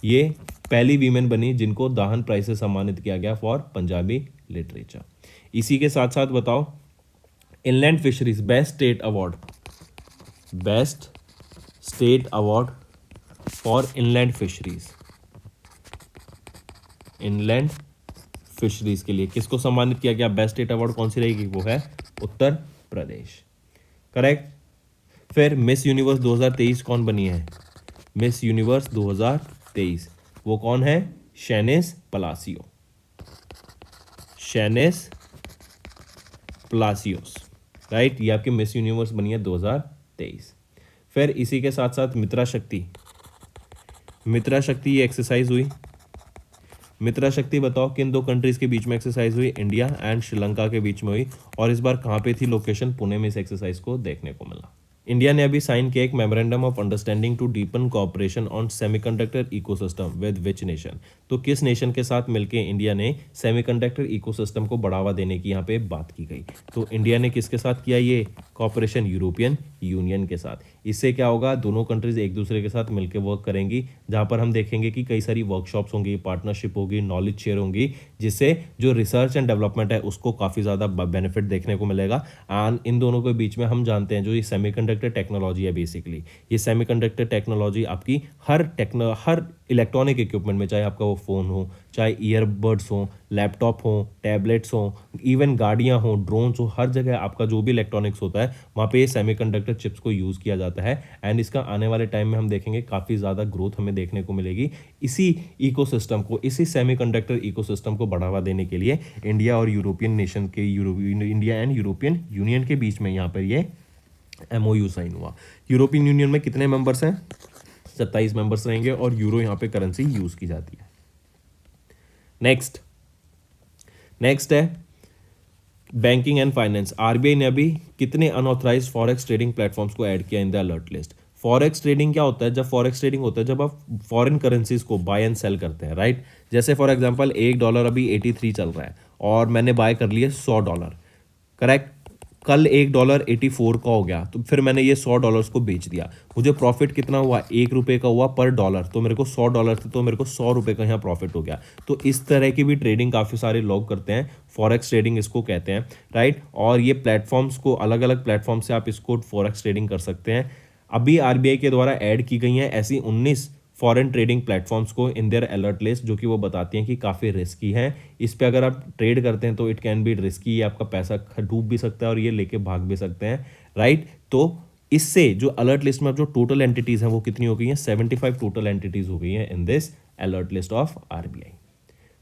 ये पहली वीमेन बनी जिनको दाहन प्राइज से सम्मानित किया गया फॉर पंजाबी लिटरेचर। इसी के साथ साथ बताओ inland fisheries best state award for inland fisheries के लिए किसको सम्मानित किया गया? बेस्ट स्टेट अवार्ड कौन सी रहेगी? वो है उत्तर प्रदेश, करेक्ट। फिर मिस यूनिवर्स 2023 कौन बनी है? मिस यूनिवर्स 2023 वो कौन है? शैनेस पलासियोस, राइट, ये आपकी मिस यूनिवर्स बनी है 2023। फिर इसी के साथ साथ मित्रा शक्ति, मित्रा शक्ति ये एक्सरसाइज हुई। मित्रा शक्ति बताओ किन दो कंट्रीज के बीच में एक्सरसाइज हुई? इंडिया एंड श्रीलंका के बीच में हुई। और इस बार कहाँ पे थी लोकेशन? पुणे में इस एक्सरसाइज को देखने को मिला। इंडिया ने अभी साइन किया एक memorandum of understanding to deepen cooperation on semiconductor ecosystem with which nation? तो किस नेशन के साथ मिलके इंडिया ने सेमीकंडक्टर इकोसिस्टम को बढ़ावा देने की यहाँ पे बात की गई? तो इंडिया ने किसके साथ किया ये कोऑपरेशन? यूरोपियन यूनियन के साथ। इससे क्या होगा? दोनों कंट्रीज एक दूसरे के साथ मिलकर वर्क करेंगी, जहाँ पर हम देखेंगे कि कई सारी वर्कशॉप्स होंगी, पार्टनरशिप होगी, नॉलेज शेयर होंगी, जिससे जो रिसर्च एंड डेवलपमेंट है उसको काफ़ी ज़्यादा बेनिफिट देखने को मिलेगा। एंड इन दोनों के बीच में हम जानते हैं जो ये सेमीकंडक्टर टेक्नोलॉजी है, बेसिकली ये सेमीकंडक्टर टेक्नोलॉजी आपकी हर इलेक्ट्रॉनिक इक्विपमेंट में, चाहे आपका वो फ़ोन हो, चाहे ईयरबड्स हो, लैपटॉप हो, टैबलेट्स हो, इवन गाड़ियाँ हो, ड्रोन्स हो, हर जगह आपका जो भी इलेक्ट्रॉनिक्स होता है वहाँ पे सेमीकंडक्टर चिप्स को यूज़ किया जाता है। एंड इसका आने वाले टाइम में हम देखेंगे काफ़ी ज़्यादा ग्रोथ हमें देखने को मिलेगी। इसी इकोसिस्टम को, इसी सेमीकंडक्टर इकोसिस्टम को बढ़ावा देने के लिए इंडिया और यूरोपियन नेशन के इंडिया एंड यूरोपियन यूनियन के बीच में यहाँ पर ये MOU साइन हुआ। यूरोपियन यूनियन में कितने मेंबर्स हैं? 27 मेंबर्स रहेंगे और यूरो यहाँ पे करेंसी यूज़ की जाती है। नेक्स्ट है बैंकिंग एंड फाइनेंस। आरबीआई ने अभी कितने अनऑथराइज्ड फॉरेक्स ट्रेडिंग प्लेटफॉर्म्स को ऐड किया in the alert list? Forex trading क्या होता है? जब फॉरेक्स ट्रेडिंग होता है जब आप फॉरेन करेंसीज को बाय एंड सेल करते हैं, राइट। जैसे फॉर एग्जांपल $1 अभी 83 चल रहा है और मैंने बाय कर लिए $100, करेक्ट। कल $1 84 का हो गया, तो फिर मैंने ये $100 को बेच दिया। मुझे प्रॉफिट कितना हुआ? ₹1 का हुआ पर डॉलर। तो मेरे को $100 थे, तो मेरे को ₹100 का यहाँ प्रॉफिट हो गया। तो इस तरह की भी ट्रेडिंग काफ़ी सारे लोग करते हैं, फॉरेक्स ट्रेडिंग इसको कहते हैं, राइट। और ये प्लेटफॉर्म्स को, अलग अलग प्लेटफॉर्म से आप इसको फॉरेक्स ट्रेडिंग कर सकते हैं। अभी आरबीआई के द्वारा ऐड की गई हैं ऐसी 19 फॉरेन ट्रेडिंग प्लेटफॉर्म्स को इन देयर अलर्ट लिस्ट, जो कि वो बताती हैं कि काफ़ी रिस्की है। इस पे अगर आप ट्रेड करते हैं तो इट कैन बी रिस्की, ये आपका पैसा डूब भी सकता है और ये लेके भाग भी सकते हैं, राइट। तो इससे जो अलर्ट लिस्ट में जो टोटल एंटिटीज़ हैं वो कितनी हो गई हैं? 75 टोटल एंटिटीज़ हो गई हैं in this alert list of RBI.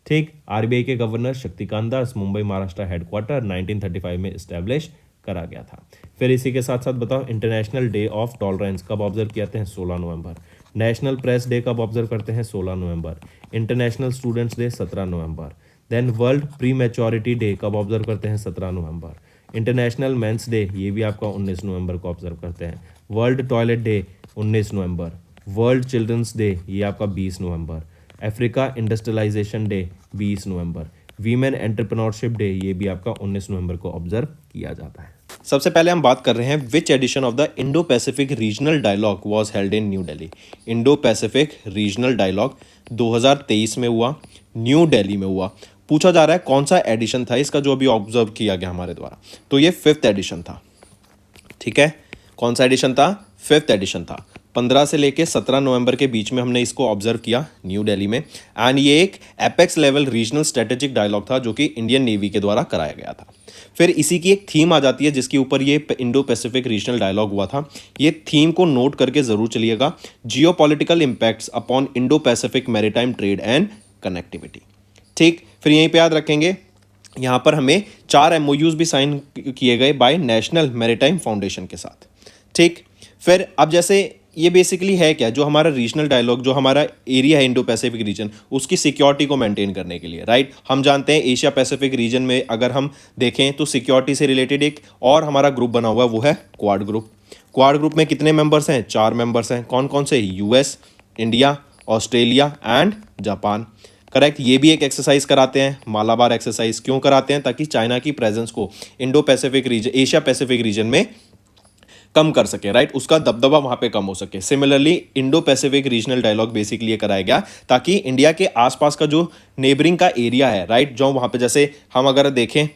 ठीक, आरबीआई के गवर्नर शक्तिकांत दास, मुंबई महाराष्ट्र हेडक्वार्टर 1935 में इस्टेब्लिश करा गया था। फिर इसी के साथ साथ बताओ इंटरनेशनल डे ऑफ टॉलरेंस कब ऑब्जर्व किया हैं? 16 नवंबर। नेशनल प्रेस डे कब ऑब्जर्व करते हैं? 16 November. International students day 17 November. Then world prematurity day कब ऑब्जर्व करते हैं? 17 नवंबर। इंटरनेशनल मेंस डे ये भी आपका 19 नवंबर को ऑब्जर्व करते हैं। वर्ल्ड टॉयलेट डे 19 नवंबर। वर्ल्ड चिल्ड्रंस डे ये आपका 20 नवंबर। अफ्रीका इंडस्ट्रियलाइजेशन डे 20 नवंबर। वीमेन एंटरप्रेन्योरशिप डे ये भी आपका 19 नवंबर को ऑब्जर्व किया जाता है। सबसे पहले हम बात कर रहे हैं which edition of the Indo Pacific regional dialogue was held in New Delhi. Indo Pacific regional dialogue 2023 में हुआ, न्यू दिल्ली में हुआ। पूछा जा रहा है कौन सा एडिशन था इसका जो अभी ऑब्जर्व किया गया हमारे द्वारा, तो ये 5th एडिशन था। ठीक है, कौन सा एडिशन था? 5th एडिशन था। 15 से लेके 17 नवंबर के बीच में हमने इसको ऑब्जर्व किया न्यू दिल्ली में। एंड ये एक apex level regional strategic dialogue था जो कि इंडियन नेवी के द्वारा कराया गया था। फिर इसी की एक थीम आ जाती है जिसके ऊपर ये इंडो पैसिफिक रीजनल डायलॉग हुआ था। ये थीम को नोट करके ज़रूर चलिएगा, geopolitical impacts upon Indo Pacific maritime trade and connectivity. ठीक, फिर यहीं पे याद रखेंगे यहाँ पर हमें 4 MOUs भी साइन किए गए बाय नेशनल मैरीटाइम फाउंडेशन के साथ। ठीक, फिर अब जैसे ये बेसिकली है क्या, जो हमारा रीजनल डायलॉग, जो हमारा एरिया है इंडो पैसिफिक रीजन, उसकी सिक्योरिटी को मेंटेन करने के लिए, राइट। हम जानते हैं एशिया पैसिफिक रीजन में अगर हम देखें तो सिक्योरिटी से रिलेटेड एक और हमारा ग्रुप बना हुआ है, वो है क्वाड ग्रुप। क्वाड ग्रुप में कितने मेंबर्स हैं? 4 मेंबर्स हैं। कौन कौन से? US, India, Australia and Japan, correct. ये भी एक एक्सरसाइज कराते हैं, मालाबार एक्सरसाइज। क्यों कराते हैं? ताकि चाइना की प्रेजेंस को Indo Pacific region, Asia Pacific region में कम कर सके, राइट। उसका दबदबा वहां पे कम हो सके। Similarly Indo Pacific regional dialogue basically ये कराया गया ताकि इंडिया के आसपास का जो नेबरिंग का एरिया है, राइट, जो वहां पे जैसे हम अगर देखें,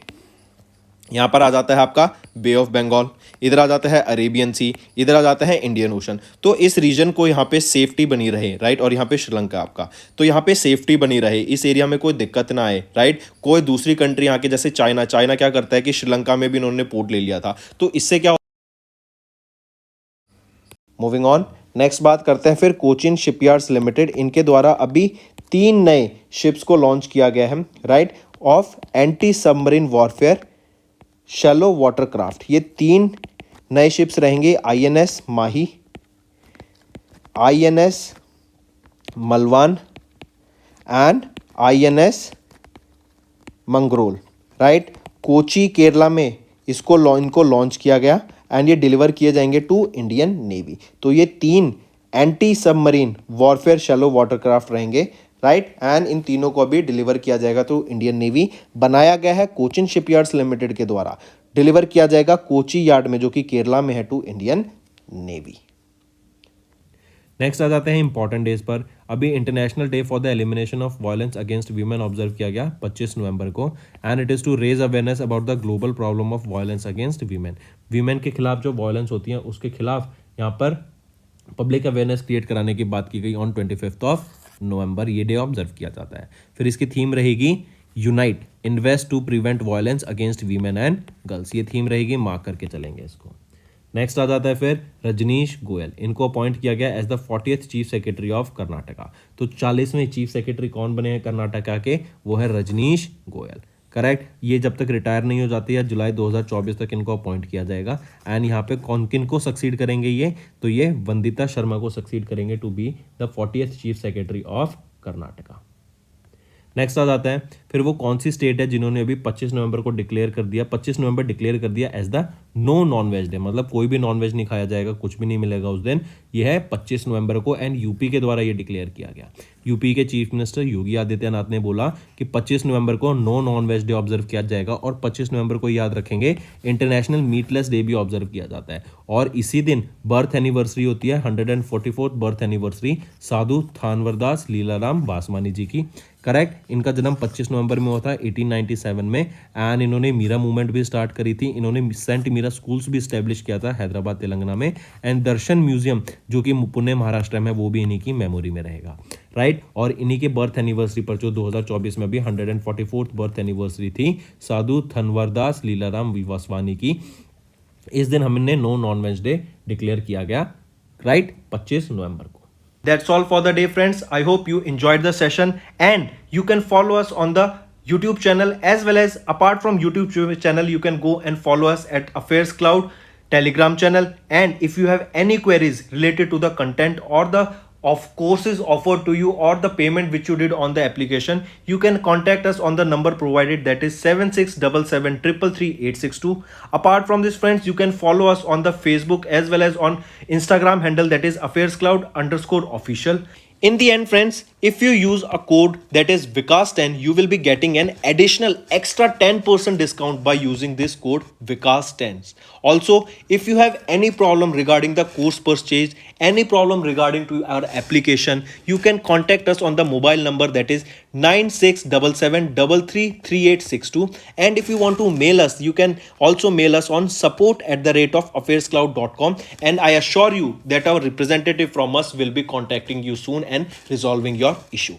यहाँ पर आ जाता है आपका बे ऑफ बंगाल, इधर आ जाता है अरेबियन सी, इधर आ जाता है इंडियन ओशन। तो इस रीजन को यहाँ पे सेफ्टी बनी रहे, राइट। और यहाँ पे श्रीलंका आपका, तो यहाँ पे सेफ्टी बनी रहे, इस एरिया में कोई दिक्कत ना आए, राइट। कोई दूसरी कंट्री यहाँ के जैसे चाइना क्या करता है कि श्रीलंका में भी इन्होंने पोर्ट ले लिया था, तो इससे क्या। मूविंग ऑन, नेक्स्ट बात करते हैं फिर कोचिन शिपयार्ड्स लिमिटेड। इनके द्वारा अभी 3 नए शिप्स को लॉन्च किया गया है, right, of anti submarine warfare shallow watercraft, ये 3 नए शिप्स रहेंगे, INS Mahe, INS Malvan and INS Mangrol, right. Kochi Kerala में इनको लॉन्च किया गया एंड ये डिलीवर किए जाएंगे टू इंडियन नेवी। तो ये 3 anti submarine warfare shallow watercraft रहेंगे, राइट। एंड इन तीनों को अभी डिलीवर किया जाएगा टू इंडियन नेवी। बनाया गया है कोचिन शिपयार्ड्स लिमिटेड के द्वारा, डिलीवर किया जाएगा कोची यार्ड में जो कि केरला में है टू इंडियन नेवी। नेक्स्ट आ जाते हैं इंपॉर्टेंट डेज पर। अभी international day for the elimination of violence against women observe किया गया 25 नवंबर को, and it is to raise awareness about the global problem of violence against women. Women के खिलाफ जो वायलेंस होती है उसके खिलाफ यहाँ पर पब्लिक अवेयरनेस क्रिएट कराने की बात की गई ऑन 25 नवंबर, ये डे ऑब्जर्व किया जाता है। फिर इसकी थीम रहेगी unite invest to prevent violence against women and girls, ये थीम रहेगी, मार्क करके चलेंगे इसको। नेक्स्ट आ जाता है फिर रजनीश गोयल, इनको अपॉइंट किया गया as the 40th chief secretary of Karnataka. तो 40वें चीफ सेक्रेटरी कौन बने हैं कर्नाटका के, वो है रजनीश गोयल, करेक्ट। ये जब तक रिटायर नहीं हो जाती है जुलाई 2024 तक इनको अपॉइंट किया जाएगा। एंड यहाँ पे कौन किन को सक्सीड करेंगे ये, तो ये वंदिता शर्मा को सक्सीड करेंगे to be the 40th chief secretary of Karnataka. Next आ जाता है फिर वो कौन सी स्टेट है जिन्होंने अभी 25 नवंबर को डिक्लेयर कर दिया, 25 नवंबर डिक्लेयर कर दिया as the no non veg day, मतलब कोई भी नॉन वेज नहीं खाया जाएगा, कुछ भी नहीं मिलेगा उस दिन। ये है 25 नवंबर को, एंड यूपी के द्वारा ये डिक्लेयर किया गया। यूपी के चीफ मिनिस्टर योगी आदित्यनाथ ने बोला कि 25 नवंबर को no non veg day observe किया जाएगा, और 25 नवंबर को याद रखेंगे इंटरनेशनल मीटलेस डे भी ऑब्जर्व किया जाता है। और इसी दिन बर्थ एनिवर्सरी होती है, 144th बर्थ एनिवर्सरी साधु थानवरदास लीलाराम बासवानी जी की, करेक्ट। इनका जन्म 25 नवंबर में हुआ था 1897 में, एंड इन्होंने मीरा मूवमेंट भी स्टार्ट करी थी। इन्होंने सेंट मीरा स्कूल्स भी स्टैब्लिश किया था हैदराबाद तेलंगाना में, एंड दर्शन म्यूजियम जो कि पुणे महाराष्ट्र में, वो भी इन्हीं की मेमोरी में रहेगा, राइट। और इन्हीं के बर्थ एनिवर्सरी पर जो 2024 में भी 144th बर्थ एनिवर्सरी थी साधु थनवरदास लीलाराम वासवानी की, इस दिन हमने no non veg day declare किया गया, राइट, 25 नवंबर को। That's all for the day, friends. I hope you enjoyed the session, and you can follow us on the YouTube channel, as well as apart from YouTube channel, you can go and follow us at Affairs Cloud Telegram channel. And if you have any queries related to the content or the of courses offered to you or the payment which you did on the application, you can contact us on the number provided, that is 7677333862. Apart from this, friends, you can follow us on the Facebook as well as on Instagram handle, that is affairscloud_official. In the end, friends, if you use a code that is Vikas10, you will be getting an additional extra 10% discount by using this code Vikas10. Also, if you have any problem regarding the course purchase, any problem regarding to our application, you can contact us on the mobile number, that is 9677333862. And if you want to mail us, you can also mail us on support@affairscloud.com, and I assure you that our representative from us will be contacting you soon and resolving your issue.